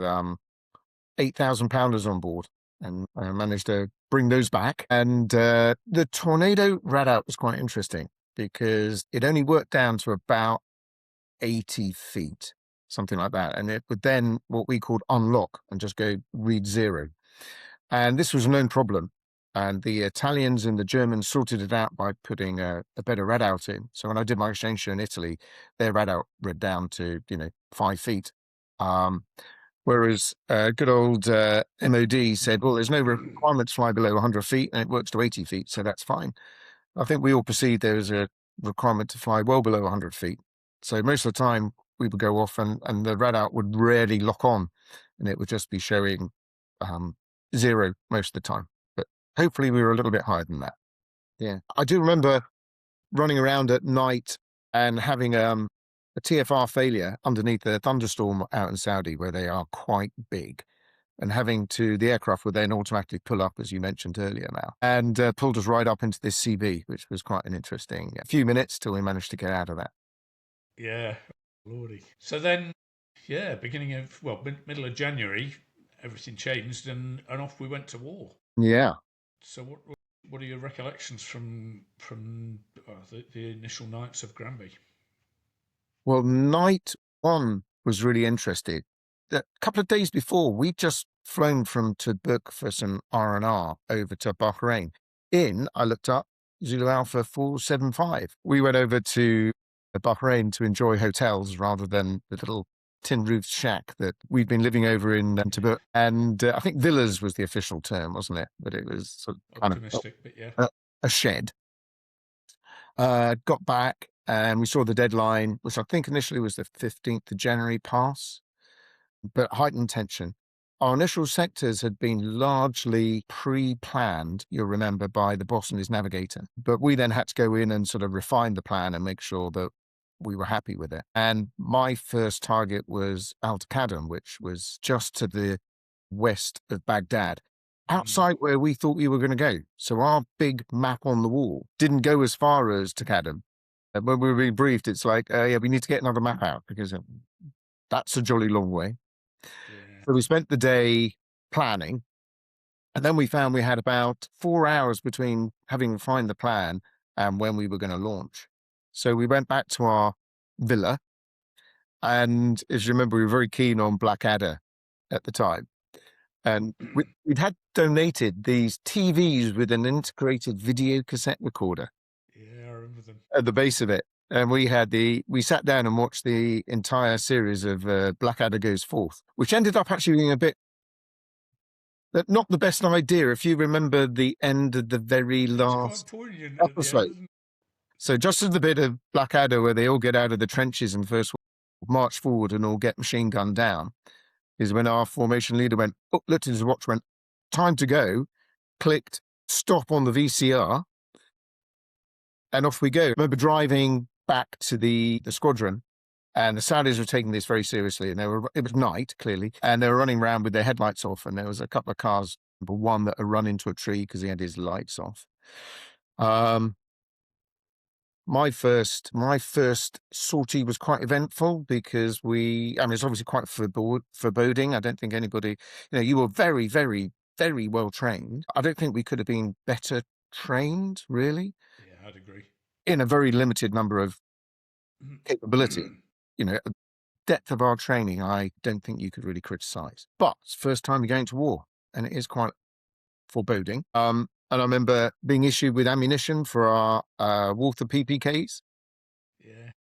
8,000 pounders on board, and I managed to bring those back. And the Tornado rad-out was quite interesting because it only worked down to about 80 feet, something like that. And it would then what we called unlock and just go read 0. And this was a known problem. And the Italians and the Germans sorted it out by putting a better rad-out in. So when I did my exchange show in Italy, their rad-out read down to 5 feet. Whereas good old MOD said, well, there's no requirement to fly below 100 feet, and it works to 80 feet, so that's fine. I think we all perceived there was a requirement to fly well below 100 feet. So most of the time, we would go off and the rad-out would rarely lock on, and it would just be showing 0 most of the time. But hopefully we were a little bit higher than that. Yeah. I do remember running around at night and having a TFR failure underneath the thunderstorm out in Saudi, where they are quite big, and the aircraft would then automatically pull up, as you mentioned earlier, Mal, and pulled us right up into this CB, which was quite an interesting few minutes till we managed to get out of that. Yeah, lordy. So then, middle of January, everything changed, and off we went to war. Yeah. So what are your recollections from the initial nights of Granby? Well, night 1 was really interesting. A couple of days before, we'd just flown from Tabuk for some R&R over to Bahrain. I looked up Zulu Alpha 475. We went over to Bahrain to enjoy hotels rather than the little tin-roofed shack that we'd been living over in Tabuk. And I think villas was the official term, wasn't it? But it was sort of optimistic, but yeah, a shed. Got back and we saw the deadline, which I think initially was the 15th of January pass, but heightened tension. Our initial sectors had been largely pre-planned, you'll remember, by the boss and his navigator. But we then had to go in and sort of refine the plan and make sure that we were happy with it. And my first target was Al Taqadum, which was just to the west of Baghdad, outside where we thought we were going to go. So our big map on the wall didn't go as far as Taqadum. When we were being briefed, it's like, we need to get another map out because that's a jolly long way. Yeah. So we spent the day planning, and then we found we had about 4 hours between having refined the plan and when we were going to launch. So we went back to our villa, and as you remember, we were very keen on Blackadder at the time. And we'd had donated these TVs with an integrated video cassette recorder. Yeah, I remember them. At the base of it. And we sat down and watched the entire series of Blackadder Goes Forth, which ended up actually being not the best idea, if you remember the end of the very last episode. So just as the bit of Blackadder where they all get out of the trenches and first march forward and all get machine gunned down, is when our formation leader went, looked at his watch, went, time to go, clicked, stop on the VCR, and off we go. I remember driving back to the squadron, and the Saudis were taking this very seriously, and it was night, clearly, and they were running around with their headlights off, and there was a couple of cars, one that had run into a tree because he had his lights off. My first sortie was quite eventful because it's obviously quite foreboding. I don't think anybody, you were very, very, very well trained. I don't think we could have been better trained, really. Yeah, I'd agree. In a very limited number of capability, depth of our training, I don't think you could really criticize. But it's the first time you're going to war, and it is quite foreboding. And I remember being issued with ammunition for our Walther PPKs. Yeah.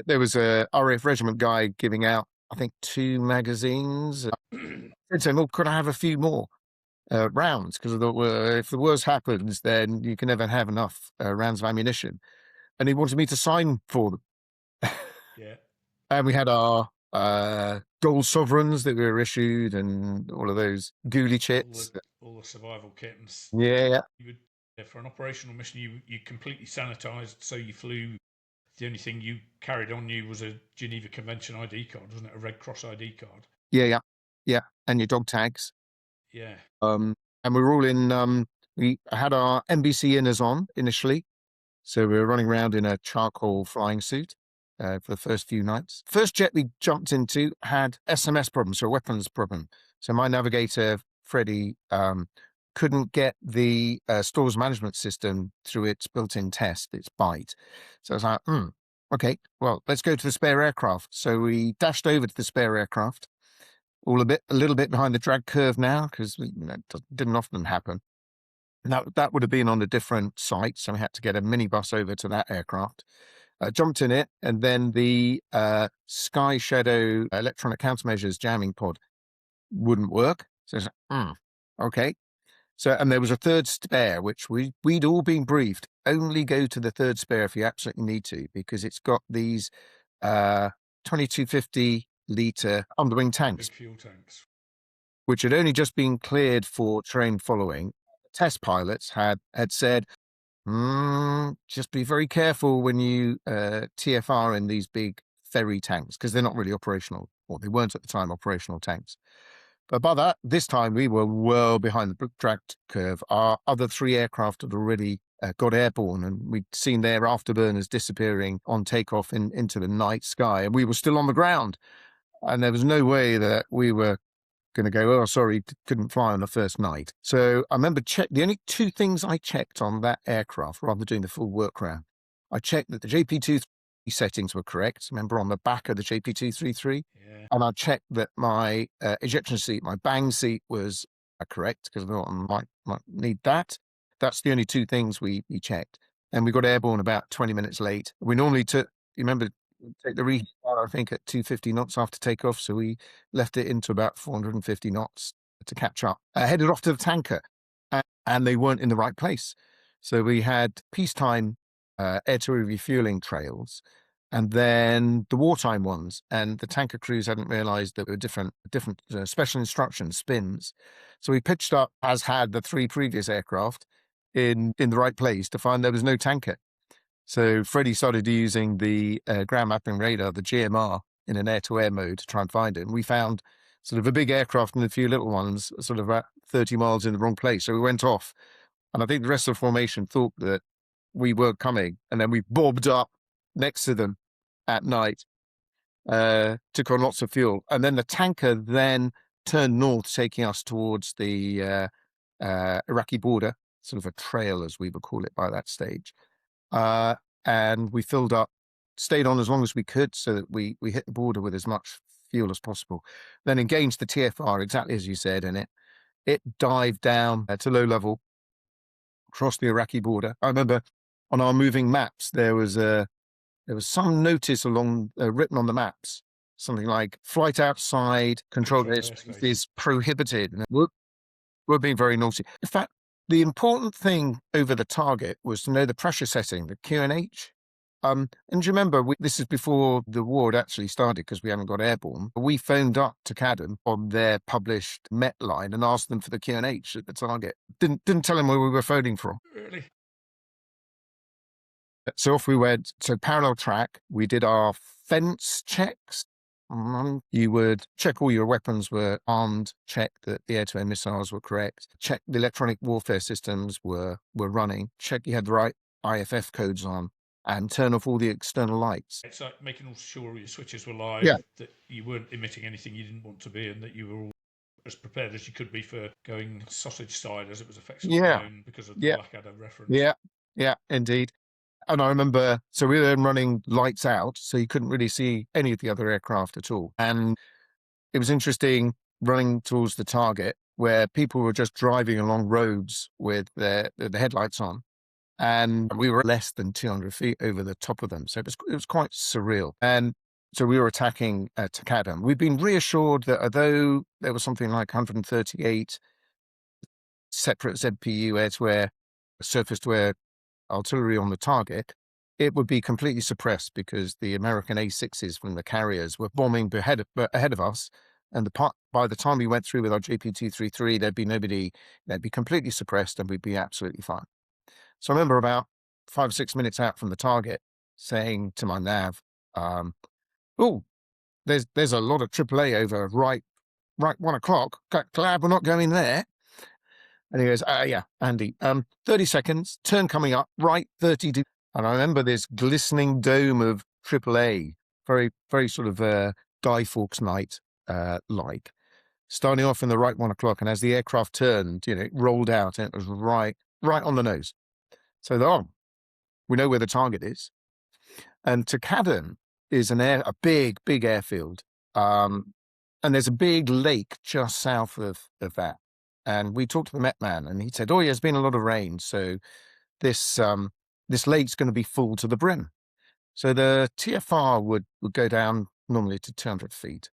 There was a RAF regiment guy giving out, I think, 2 magazines. I'd say, well, could I have a few more rounds? Because if the worst happens, then you can never have enough rounds of ammunition. And he wanted me to sign for them. Yeah. And we had our gold sovereigns that we were issued, and all of those ghoulie chits. All the survival kittens. Yeah. For an operational mission, you completely sanitized, so you flew. The only thing you carried on you was a Geneva Convention ID card, wasn't it? A Red Cross ID card. Yeah. And your dog tags. Yeah. And we were all in. We had our NBC inners on initially, so we were running around in a charcoal flying suit for the first few nights. First jet we jumped into had SMS problems, so a weapons problem. So my navigator, Freddie, couldn't get the stores management system through its built-in test, its byte. So I was like, okay, well, let's go to the spare aircraft. So we dashed over to the spare aircraft, a little bit behind the drag curve now, because it didn't often happen. And that would have been on a different site, so we had to get a minibus over to that aircraft. Jumped in it, and then the Sky Shadow electronic countermeasures jamming pod wouldn't work. So I was like, okay. So, and there was a third spare, which we'd all been briefed. Only go to the third spare if you absolutely need to, because it's got these 2250-litre underwing tanks. Big fuel tanks. Which had only just been cleared for terrain following. Test pilots had said, just be very careful when you TFR in these big ferry tanks, because they're not really operational, or they weren't at the time operational tanks. But by this time, we were well behind the drag curve. Our other 3 aircraft had already got airborne, and we'd seen their afterburners disappearing on takeoff into the night sky, and we were still on the ground. And there was no way that we were going to go, oh, sorry, couldn't fly on the first night. So I remember the only 2 things I checked on that aircraft, rather than doing the full work round. I checked that the JP2 settings were correct. Remember, on the back of the JP233? Yeah. And I checked that my ejection seat, my bang seat was correct, because I thought I might need that. That's the only 2 things we checked. And we got airborne about 20 minutes late. We normally take the reheat, I think, at 250 knots after takeoff. So we left it into about 450 knots to catch up. Headed off to the tanker, and they weren't in the right place. So we had peacetime air-to-air refueling trails, and then the wartime ones. And the tanker crews hadn't realized that there were different special instruction spins. So we pitched up, as had the 3 previous aircraft, in the right place, to find there was no tanker. So Freddie started using the ground mapping radar, the GMR, in an air-to-air mode to try and find it. And we found sort of a big aircraft and a few little ones sort of about 30 miles in the wrong place. So we went off. And I think the rest of the formation thought that we were coming. And then we bobbed up next to them at night, took on lots of fuel. And then the tanker then turned north, taking us towards the Iraqi border, sort of a trail, as we would call it by that stage. And we filled up, stayed on as long as we could, so that we hit the border with as much fuel as possible. Then engaged the TFR, exactly as you said, and it dived down to low level, across the Iraqi border. I remember on our moving maps, there was some notice written on the maps, something like "flight outside controlled airspace is prohibited." And we're being very naughty. In fact, the important thing over the target was to know the pressure setting, the QNH. And do you remember, this is before the war had actually started because we hadn't got airborne. We phoned up to CADM on their published Met line and asked them for the Q&H at the target. Didn't tell them where we were phoning from. Really? So off we went. So parallel track, we did our fence checks. You would check all your weapons were armed, check that the air-to-air missiles were correct, check the electronic warfare systems were running, check you had the right IFF codes on, and turn off all the external lights. It's like making sure your switches were live, Yeah. that you weren't emitting anything you didn't want to be, and that you were all as prepared as you could be for going sausage side, as it was affectionately known because of the Blackadder reference. Yeah, indeed. And I remember, so we were then running lights out, so you couldn't really see any of the other aircraft at all. And it was interesting running towards the target where people were just driving along roads with the headlights on. And we were less than 200 feet over the top of them. So it was quite surreal. And so we were attacking Takadam. We'd been reassured that although there was something like 138 separate ZPU air-to-air, surface-to-air artillery on the target, it would be completely suppressed because the American A6s from the carriers were bombing ahead of us. And by the time we went through with our JP233, there'd be nobody, they'd be completely suppressed and we'd be absolutely fine. So I remember about 5 or 6 minutes out from the target saying to my nav, oh, there's a lot of AAA over right 1 o'clock. Glad we're not going there. And he goes, yeah, Andy, 30 seconds, turn coming up, right 30 And I remember this glistening dome of AAA, very, very sort of Guy Fawkes night like, starting off in the right 1 o'clock. And as the aircraft turned, it rolled out and it was right on the nose. So we know where the target is. And Takadam is a big airfield. And there's a big lake just south of that. And we talked to the Met man and he said, oh, yeah, there's been a lot of rain. So this lake's going to be full to the brim. So the TFR would go down normally to 200 feet.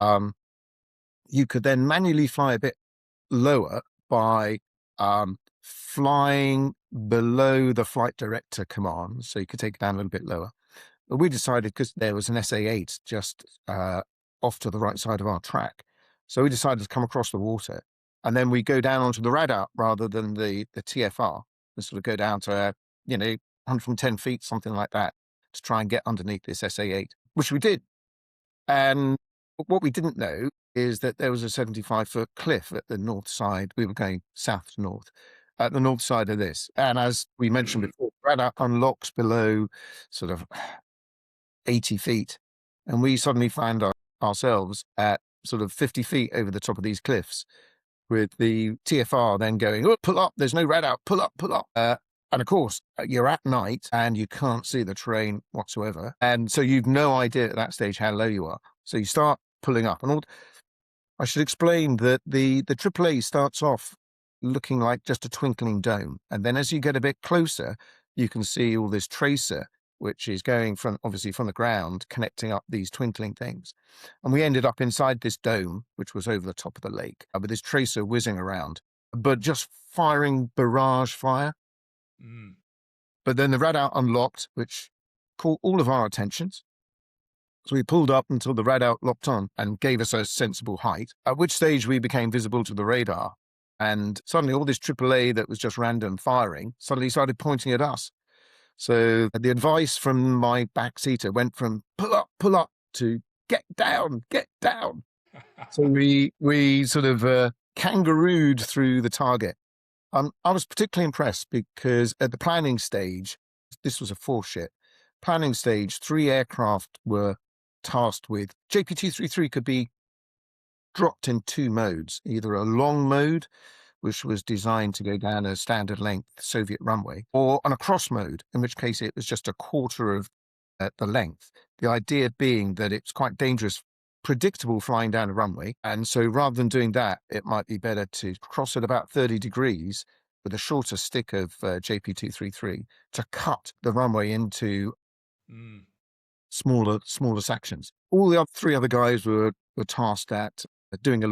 You could then manually fly a bit lower by flying below the flight director command. So you could take it down a little bit lower. But we decided, because there was an SA-8 just off to the right side of our track. So we decided to come across the water. And then we go down onto the radar rather than the TFR, and sort of go down to, 110 feet, something like that, to try and get underneath this SA-8, which we did. And what we didn't know is that there was a 75-foot cliff at the north side. We were going south to north, at the north side of this. And as we mentioned before, radar unlocks below sort of 80 feet. And we suddenly found ourselves at sort of 50 feet over the top of these cliffs, with the TFR then going, oh, pull up, there's no radar, pull up. And of course, you're at night and you can't see the terrain whatsoever. And so you've no idea at that stage how low you are. So you start pulling up. And I should explain that the AAA starts off looking like just a twinkling dome. And then as you get a bit closer, you can see all this tracer, which is going obviously from the ground, connecting up these twinkling things. And we ended up inside this dome, which was over the top of the lake, with this tracer whizzing around, but just firing barrage fire. But then the radar unlocked, which caught all of our attentions. So we pulled up until the radar locked on and gave us a sensible height, at which stage we became visible to the radar. And suddenly all this AAA that was just random firing suddenly started pointing at us. So the advice from my backseater went from pull up to get down. So we sort of kangarooed through the target. I was particularly impressed because at the planning stage, this was a 4-ship planning stage, 3 aircraft were tasked with JP233 could be dropped in 2 modes, either a long mode, which was designed to go down a standard length Soviet runway, or on a cross mode, in which case it was just a quarter of the length. The idea being that it's quite dangerous, predictable flying down a runway. And so rather than doing that, it might be better to cross at about 30 degrees with a shorter stick of JP233 to cut the runway into smaller sections. All the 3 other guys were tasked at doing a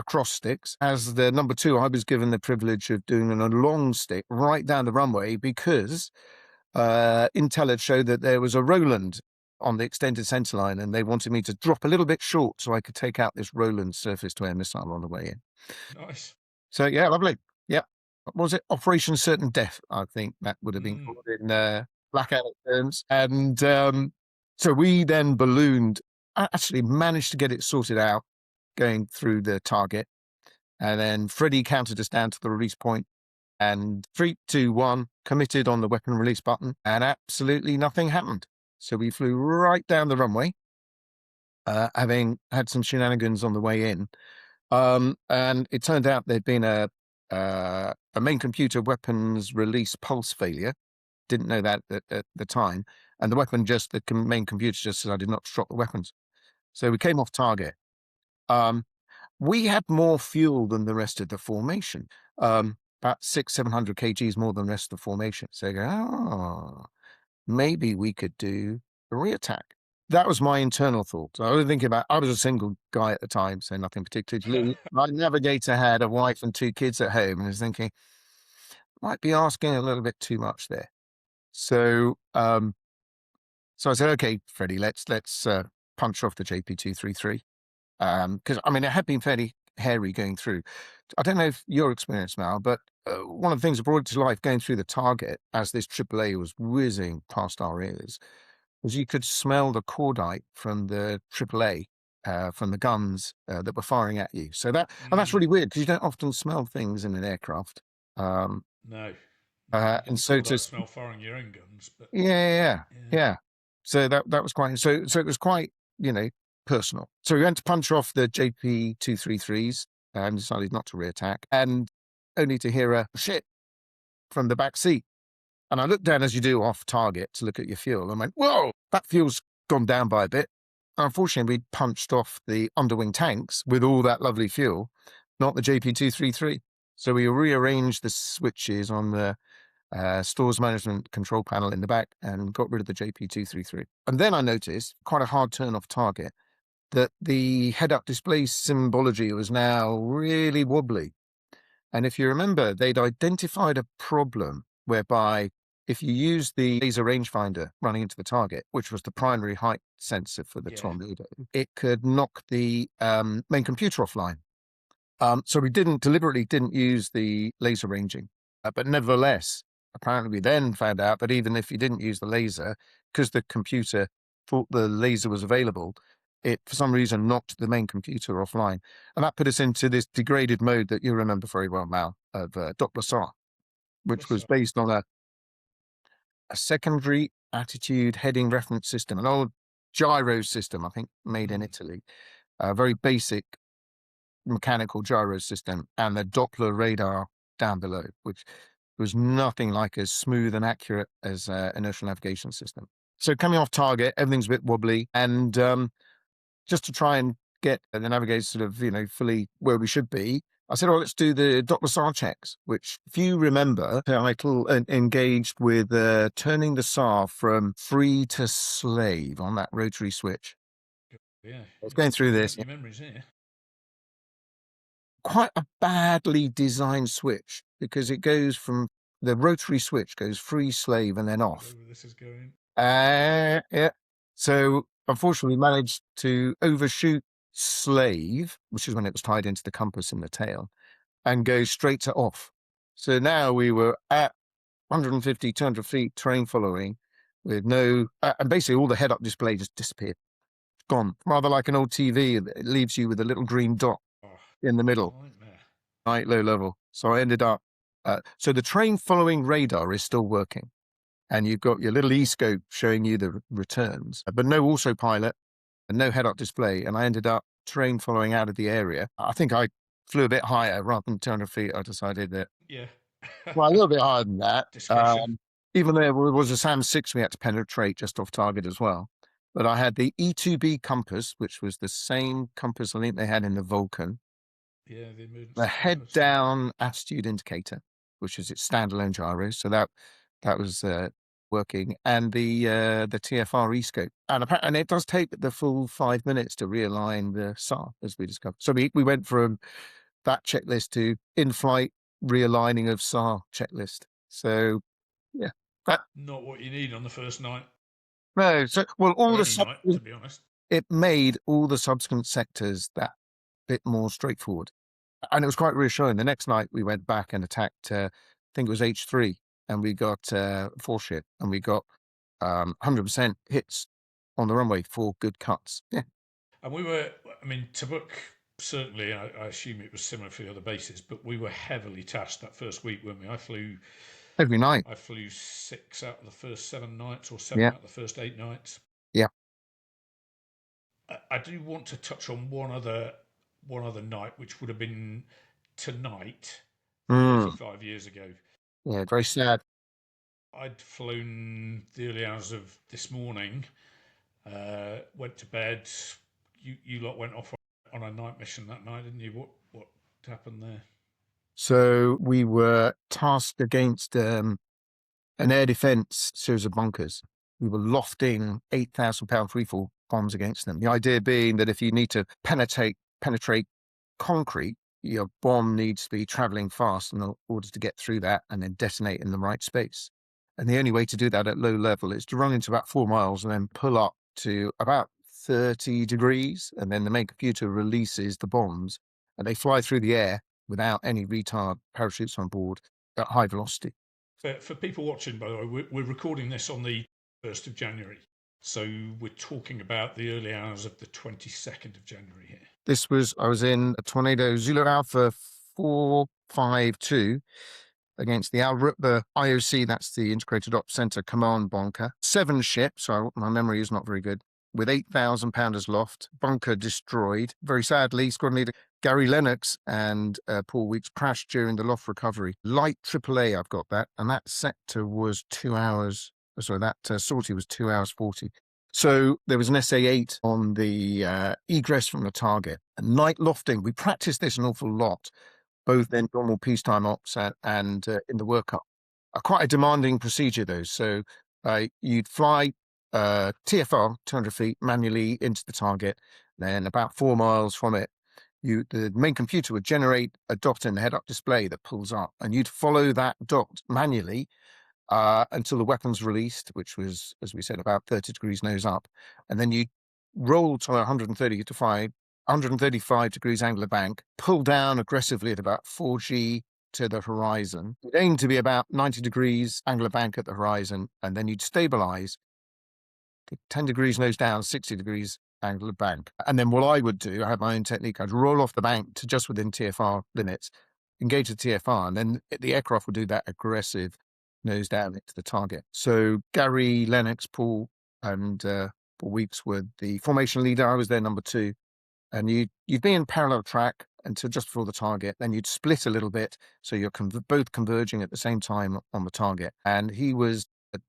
cross sticks. As the number 2, I was given the privilege of doing a long stick right down the runway because intel had showed that there was a Roland on the extended centerline, and they wanted me to drop a little bit short so I could take out this Roland surface-to-air missile on the way in. Nice. So yeah, lovely. Yeah. What was it? Operation Certain Death, I think that would have been called in blackout terms. And so we then ballooned, actually managed to get it sorted out going through the target. And then Freddie counted us down to the release point, and 3, 2, 1, committed on the weapon release button, and absolutely nothing happened. So we flew right down the runway, having had some shenanigans on the way in. And it turned out there'd been a main computer weapons release pulse failure. Didn't know that at the time. And the weapon the main computer just decided not to drop the weapons. So we came off target. We had more fuel than the rest of the formation. About 600-700 kgs more than the rest of the formation. So you go, maybe we could do a reattack. That was my internal thought. I was thinking about, I was a single guy at the time, so nothing particularly. My navigator had a wife and 2 kids at home, and I was thinking, might be asking a little bit too much there. So, so I said, okay, Freddie, let's punch off the JP233. Because I mean, it had been fairly hairy going through. I don't know if your experience, Mal, but one of the things that brought it to life going through the target as this AAA was whizzing past our ears was you could smell the cordite from the AAA, from the guns that were firing at you. So and that's really weird because you don't often smell things in an aircraft. No. And so to smell firing your own guns, but yeah. So that was quite so it was quite personal. So we went to punch off the JP233s and decided not to reattack, and only to hear a shit from the back seat. And I looked down, as you do, off target to look at your fuel, and went, whoa, that fuel's gone down by a bit. And unfortunately, we'd punched off the underwing tanks with all that lovely fuel, not the JP233. So we rearranged the switches on the stores management control panel in the back and got rid of the JP233. And then I noticed, quite a hard turn off target, that the head-up display symbology was now really wobbly. And if you remember, they'd identified a problem whereby if you use the laser rangefinder running into the target, which was the primary height sensor for the Tornado, it could knock the main computer offline. So we deliberately didn't use the laser ranging. But nevertheless, apparently we then found out that even if you didn't use the laser, because the computer thought the laser was available, it for some reason knocked the main computer offline. And that put us into this degraded mode that you remember very well, Mal, of Doppler SAR, which was based on a secondary attitude heading reference system, an old gyro system, I think, made in Italy. A very basic mechanical gyro system, and the Doppler radar down below, which was nothing like as smooth and accurate as inertial navigation system. So coming off target, everything's a bit wobbly, and just to try and get the navigator sort of, fully where we should be, I said, let's do the Doppler SAR checks, which, if you remember, title engaged with turning the SAR from free to slave on that rotary switch. Yeah. I was going through this. Your memories here. Quite a badly designed switch, because it goes from the rotary switch goes free, slave, and then off. Where this is going. Yeah. So unfortunately, we managed to overshoot slave, which is when it was tied into the compass in the tail, and go straight to off. So now we were at 150, 200 feet terrain following with no, and basically all the head-up display just disappeared. Gone. Rather like an old TV, it leaves you with a little green dot in the middle. Night low level. So I ended up, so the terrain following radar is still working. And you've got your little e-scope showing you the returns, but no autopilot and no head-up display. And I ended up terrain following out of the area. I think I flew a bit higher rather than 200 feet. I decided that. Yeah. Well, a little bit higher than that. Discretion. Even though there was a SAM 6 we had to penetrate just off target as well. But I had the E2B compass, which was the same compass I think they had in the Vulcan. Yeah, the head-down attitude indicator, which is its standalone gyro. So that was working, and the TFR e-scope, and it does take the full 5 minutes to realign the SAR, as we discovered. So we went from that checklist to in-flight realigning of SAR checklist. So yeah, Not what you need on the first night, No, so well, all or the any night, to subsequent, be honest. it made all the subsequent sectors that bit more straightforward, and it was quite reassuring. The next night we went back and attacked, I think it was H3, and we got 4 ship, and we got 100% hits on the runway for good cuts. Yeah, And we were, I mean, Tabuk, certainly, I assume it was similar for the other bases, but we were heavily tasked that first week, weren't we? every night. I flew 6 out of the first 7 nights, or 7 Yeah, out of the first 8 nights. yeah. I do want to touch on one other night, which would have been tonight, Mm, 35 years ago. yeah, very sad. I'd flown the early hours of this morning, went to bed. You lot went off on a night mission that night, didn't you? What happened there? So we were tasked against an air defense series of bunkers. We were lofting 8,000-pound freefall bombs against them. The idea being that if you need to penetrate concrete, your bomb needs to be traveling fast in order to get through that and then detonate in the right space. And the only way to do that at low level is to run into about 4 miles and then pull up to about 30 degrees. And then the main computer releases the bombs and they fly through the air without any retard parachutes on board at high velocity. For people watching, by the way, we're recording this on the 1st of January. So we're talking about the early hours of the 22nd of January here. I was in a Tornado Zulu Alpha 452 against the the IOC, that's the Integrated Ops Center Command bunker. 7 ships, so my memory is not very good, with 8,000 pounders loft, bunker destroyed. Very sadly, squadron leader Gary Lennox and Paul Weeks crashed during the loft recovery. Light AAA, I've got that, and that sector was 2 hours. Sorry, that sortie was 2 hours 40. So there was an SA-8 on the egress from the target. And night lofting, we practiced this an awful lot, both in normal peacetime ops and in the workup. Quite a demanding procedure, though. So you'd fly TFR 200 feet manually into the target. Then about 4 miles from it, the main computer would generate a dot in the head-up display that pulls up, and you'd follow that dot manually until the weapon's released, which was, as we said, about 30 degrees nose up. And then you roll to 135 degrees angular bank, pull down aggressively at about 4G to the horizon. You'd aim to be about 90 degrees angular bank at the horizon, and then you'd stabilize to 10 degrees nose down, 60 degrees angular bank. And then what I would do, I had my own technique, I'd roll off the bank to just within TFR limits, engage the TFR, and then the aircraft would do that aggressive nose down into the target. So Gary, Lennox, Paul, and Paul Weeks were the formation leader. I was their number 2. And you'd be in parallel track until just before the target. Then you'd split a little bit, so you're both converging at the same time on the target. And he was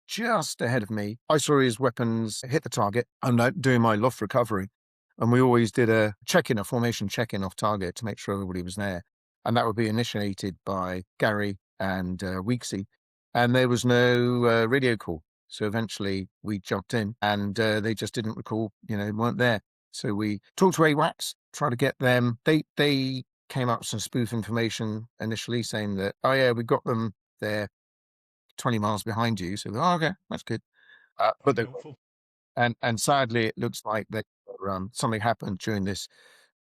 just ahead of me. I saw his weapons hit the target. I'm now doing my loft recovery. And we always did a formation check-in off target to make sure everybody was there. And that would be initiated by Gary and Weeksy. And there was no radio call. So eventually we jumped in and they just didn't recall, weren't there. So we talked to AWACS, tried to get them. They came up with some spoof information initially saying that, oh yeah, we got them there 20 miles behind you. So, okay, that's good. But they, Helpful. and sadly, it looks like that something happened during this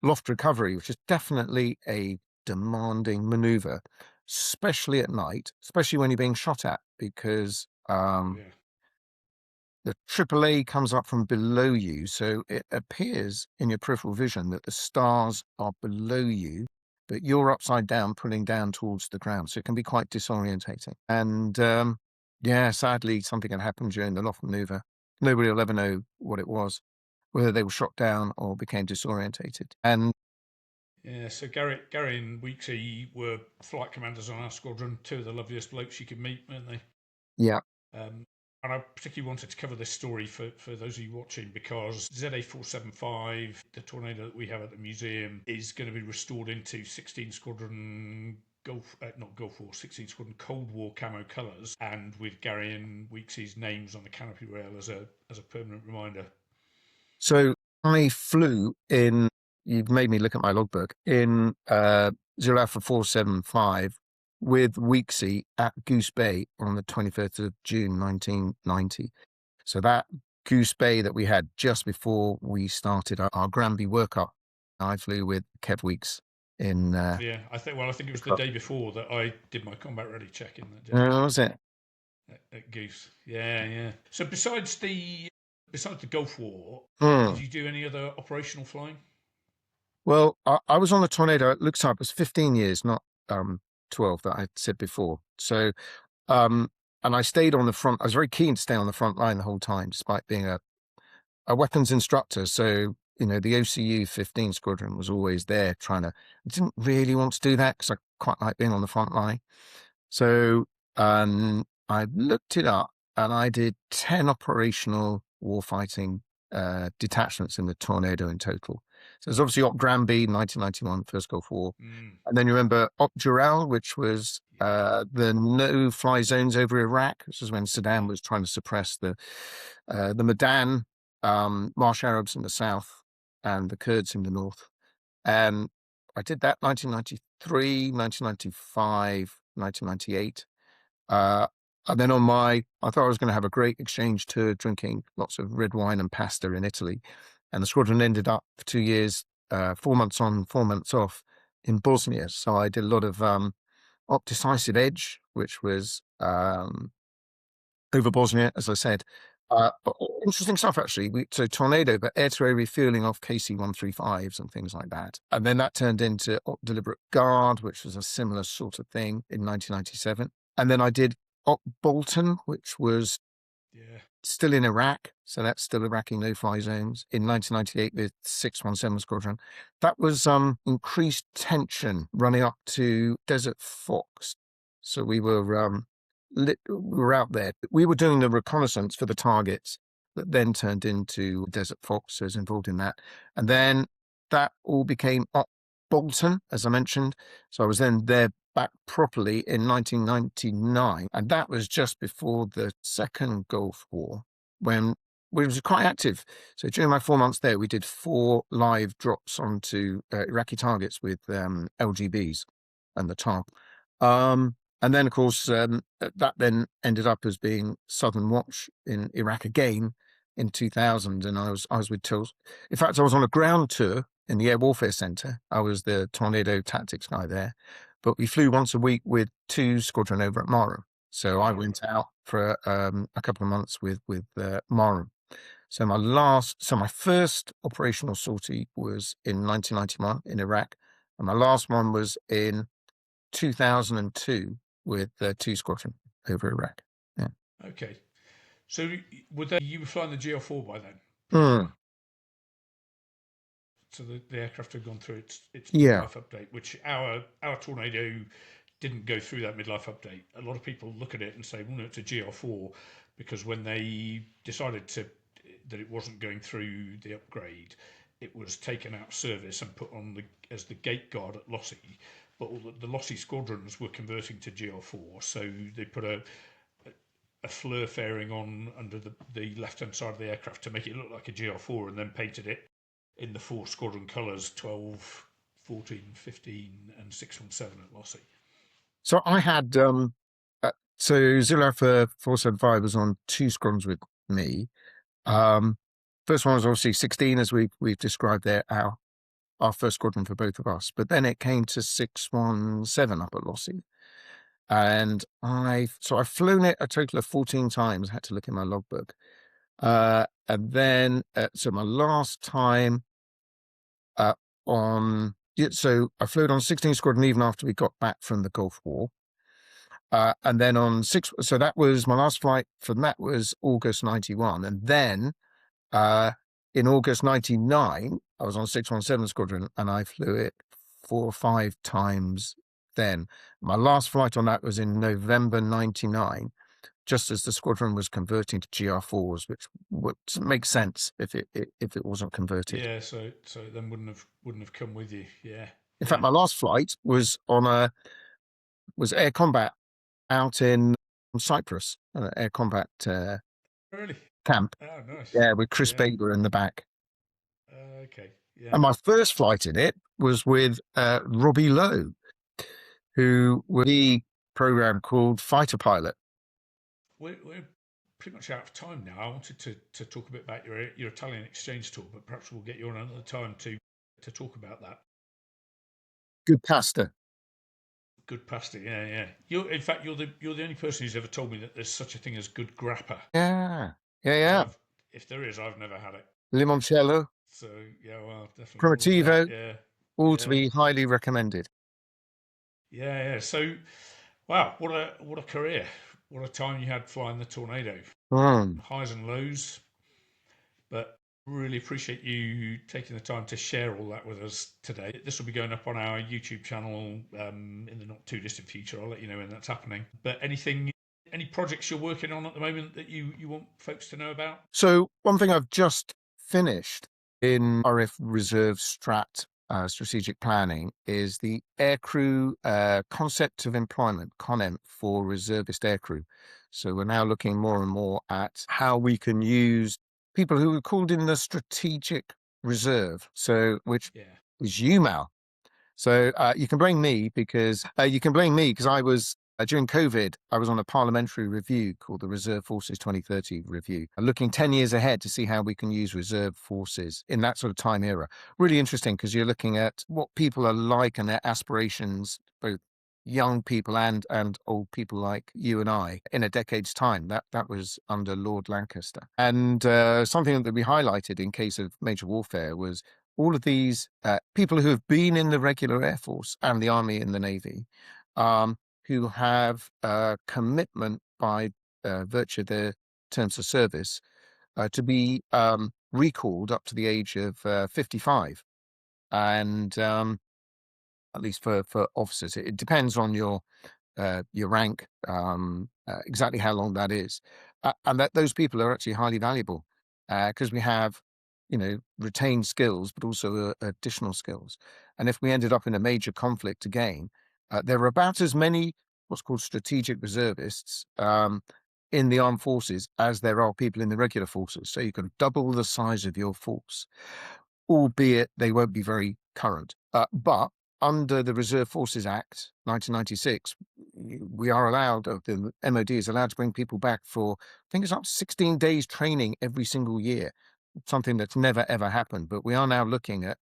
loft recovery, which is definitely a demanding maneuver, especially at night, especially when you're being shot at, because Yeah. the AAA comes up from below you, so it appears in your peripheral vision that the stars are below you, but you're upside down, pulling down towards the ground. So it can be quite disorientating. And sadly, something had happened during the loft maneuver. Nobody will ever know what it was, whether they were shot down or became disorientated. And yeah, so Gary and Weeksy were flight commanders on our squadron, 2 of the loveliest blokes you could meet, weren't they? yeah, And I particularly wanted to cover this story for those of you watching because ZA475, the Tornado that we have at the museum, is going to be restored into 16 Squadron not Gulf War, 16 Squadron Cold War camo colours, and with Gary and Weeksy's names on the canopy rail as a permanent reminder. So I flew in, you've made me look at my logbook, in Zulu Alpha 475 with Weeksy at Goose Bay on the 21st of June 1990. So that Goose Bay that we had just before we started our Granby workup, I flew with Kev Weeks in. Yeah, I think it was the day before that I did my combat ready check in that day. Was it? At Goose. Yeah, yeah. So besides the Gulf War, did you do any other operational flying? Well, I was on the Tornado. It looks like it was 15 years, not 12 that I said before. So, and I stayed on the front. I was very keen to stay on the front line the whole time, despite being a weapons instructor. So, the OCU 15 Squadron was always there I didn't really want to do that because I quite like being on the front line. So, I looked it up and I did 10 operational warfighting detachments in the Tornado in total. So there's obviously Op Granby, 1991, First Gulf War. And then you remember Op Jural, which was the no-fly zones over Iraq. This is when Saddam was trying to suppress the Medan, Marsh Arabs in the south and the Kurds in the north. And I did that 1993, 1995, 1998. And then I thought I was going to have a great exchange tour, drinking lots of red wine and pasta in Italy. And the squadron ended up for 2 years, 4 months on, 4 months off in Bosnia. So I did a lot of Op Decisive Edge, which was over Bosnia, as I said. But interesting stuff, actually. So Tornado, but air-to-air refueling off KC-135s and things like that. And then that turned into Op Deliberate Guard, which was a similar sort of thing in 1997. And then I did Op Bolton, which was still in Iraq. So that's still Iraqi no-fly zones in 1998 with 617 Squadron. That was increased tension running up to Desert Fox. So we were out there. We were doing the reconnaissance for the targets that then turned into Desert Fox. So I was involved in that. And then that all became Op Bolton, as I mentioned. So I was then there back properly in 1999. And that was just before the second Gulf War, when we was quite active. So during my 4 months there, we did 4 live drops onto Iraqi targets with LGBs and the TAR. And then, of course, that then ended up as being Southern Watch in Iraq again in 2000. And I was with TILS. In fact, I was on a ground tour in the Air Warfare Center. I was the Tornado tactics guy there. But we flew once a week with 2 Squadron over at Marham. So I went out for a couple of months with Marham. So my first operational sortie was in 1991 in Iraq. And my last one was in 2002 with 2 Squadron over Iraq. Yeah. Okay. So you were flying the GR4 by then? So the aircraft had gone through its midlife update, which our Tornado didn't go through that midlife update. A lot of people look at it and say, well, no, it's a GR4, because when they decided that it wasn't going through the upgrade, it was taken out of service and put on as the gate guard at Lossy. But all the Lossy squadrons were converting to GR4, so they put a fleur fairing on under the left-hand side of the aircraft to make it look like a GR4, and then painted it in the 4 squadron colours, 12, 14, 15 and 617 at Lossy. So I had, so Zulu Alpha 475 was on 2 squadrons with me. First one was obviously 16, as we've described there, our first squadron for both of us. But then it came to 617 up at Lossy. And I've flown it a total of 14 times. I had to look in my logbook. And then, so my last time so I flew it on 16 Squadron even after we got back from the Gulf War. And then on 6, so that was my last flight from that was August 91. And then in August 99, I was on 617 Squadron and I flew it 4 or 5 times then. My last flight on that was in November 99, just as the squadron was converting to GR4s, which would make sense if it wasn't converted. Yeah, so it then wouldn't have come with you. Yeah. In fact, my last flight was was air combat out in Cyprus, air combat really? Camp. Oh, nice. Yeah, with Chris Baber in the back. Okay. Yeah. And my first flight in it was with Robbie Lowe, who was the program called Fighter Pilot. We're pretty much out of time now. I wanted to talk a bit about your Italian exchange tour, but perhaps we'll get you on another time to talk about that. Good pasta. Good pasta, yeah. In fact, you're the only person who's ever told me that there's such a thing as good grappa. Yeah. If there is, I've never had it. Limoncello. So yeah, well, definitely. Primitivo. Yeah. All to be highly recommended. Yeah. So, wow, what a career! What a time you had flying the Tornado. Highs and lows, but really appreciate you taking the time to share all that with us today. This will be going up on our YouTube channel in the not too distant future. I'll let you know when that's happening. But any projects you're working on at the moment that you want folks to know about? So one thing I've just finished in RAF Reserve Strat strategic planning is the aircrew concept of employment, CONEMP, for reservist aircrew. So we're now looking more and more at how we can use people who are called in the strategic reserve, which is you, Mal. So you can blame me because I was during COVID, I was on a parliamentary review called the Reserve Forces 2030 review, looking 10 years ahead to see how we can use reserve forces in that sort of time era. Really interesting because you're looking at what people are like and their aspirations, both young people and old people like you and I in a decade's time. That was under Lord Lancaster. And something that we highlighted in case of major warfare was all of these people who have been in the regular Air Force and the Army and the Navy, who have a commitment by virtue of their terms of service to be recalled up to the age of 55. And at least for officers, it depends on your rank, exactly how long that is. And that those people are actually highly valuable because we have, retained skills, but also additional skills. And if we ended up in a major conflict again, there are about as many what's called strategic reservists in the armed forces as there are people in the regular forces. So you can double the size of your force, albeit they won't be very current. But under the Reserve Forces Act 1996, we are allowed, the MOD is allowed to bring people back for, I think it's up to 16 days training every single year, something that's never, ever happened. But we are now looking at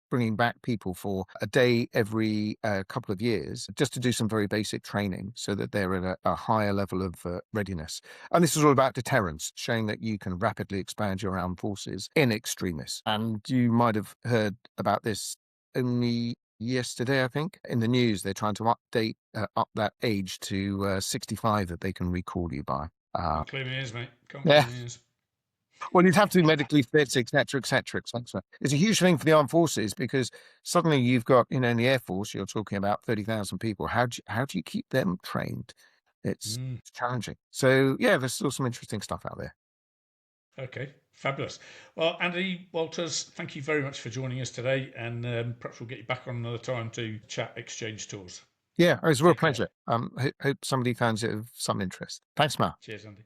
bringing back people for a day every couple of years just to do some very basic training so that they're at a higher level of readiness. And this is all about deterrence, showing that you can rapidly expand your armed forces in extremis. And you might have heard about this only yesterday, I think, in the news. They're trying to update up that age to 65 that they can recall you by. Can't claim it is, mate. Can't claim it is. Well, you'd have to be medically fit, etc., etc., etc. It's a huge thing for the armed forces because suddenly you've got, in the Air Force, you're talking about 30,000 people. How do you keep them trained? It's challenging. So yeah, there's still some interesting stuff out there. Okay, fabulous. Well, Andy Walters, thank you very much for joining us today, and perhaps we'll get you back on another time to chat exchange tours. Yeah, it was a real pleasure. Hope somebody finds it of some interest. Thanks, Mal. Cheers, Andy.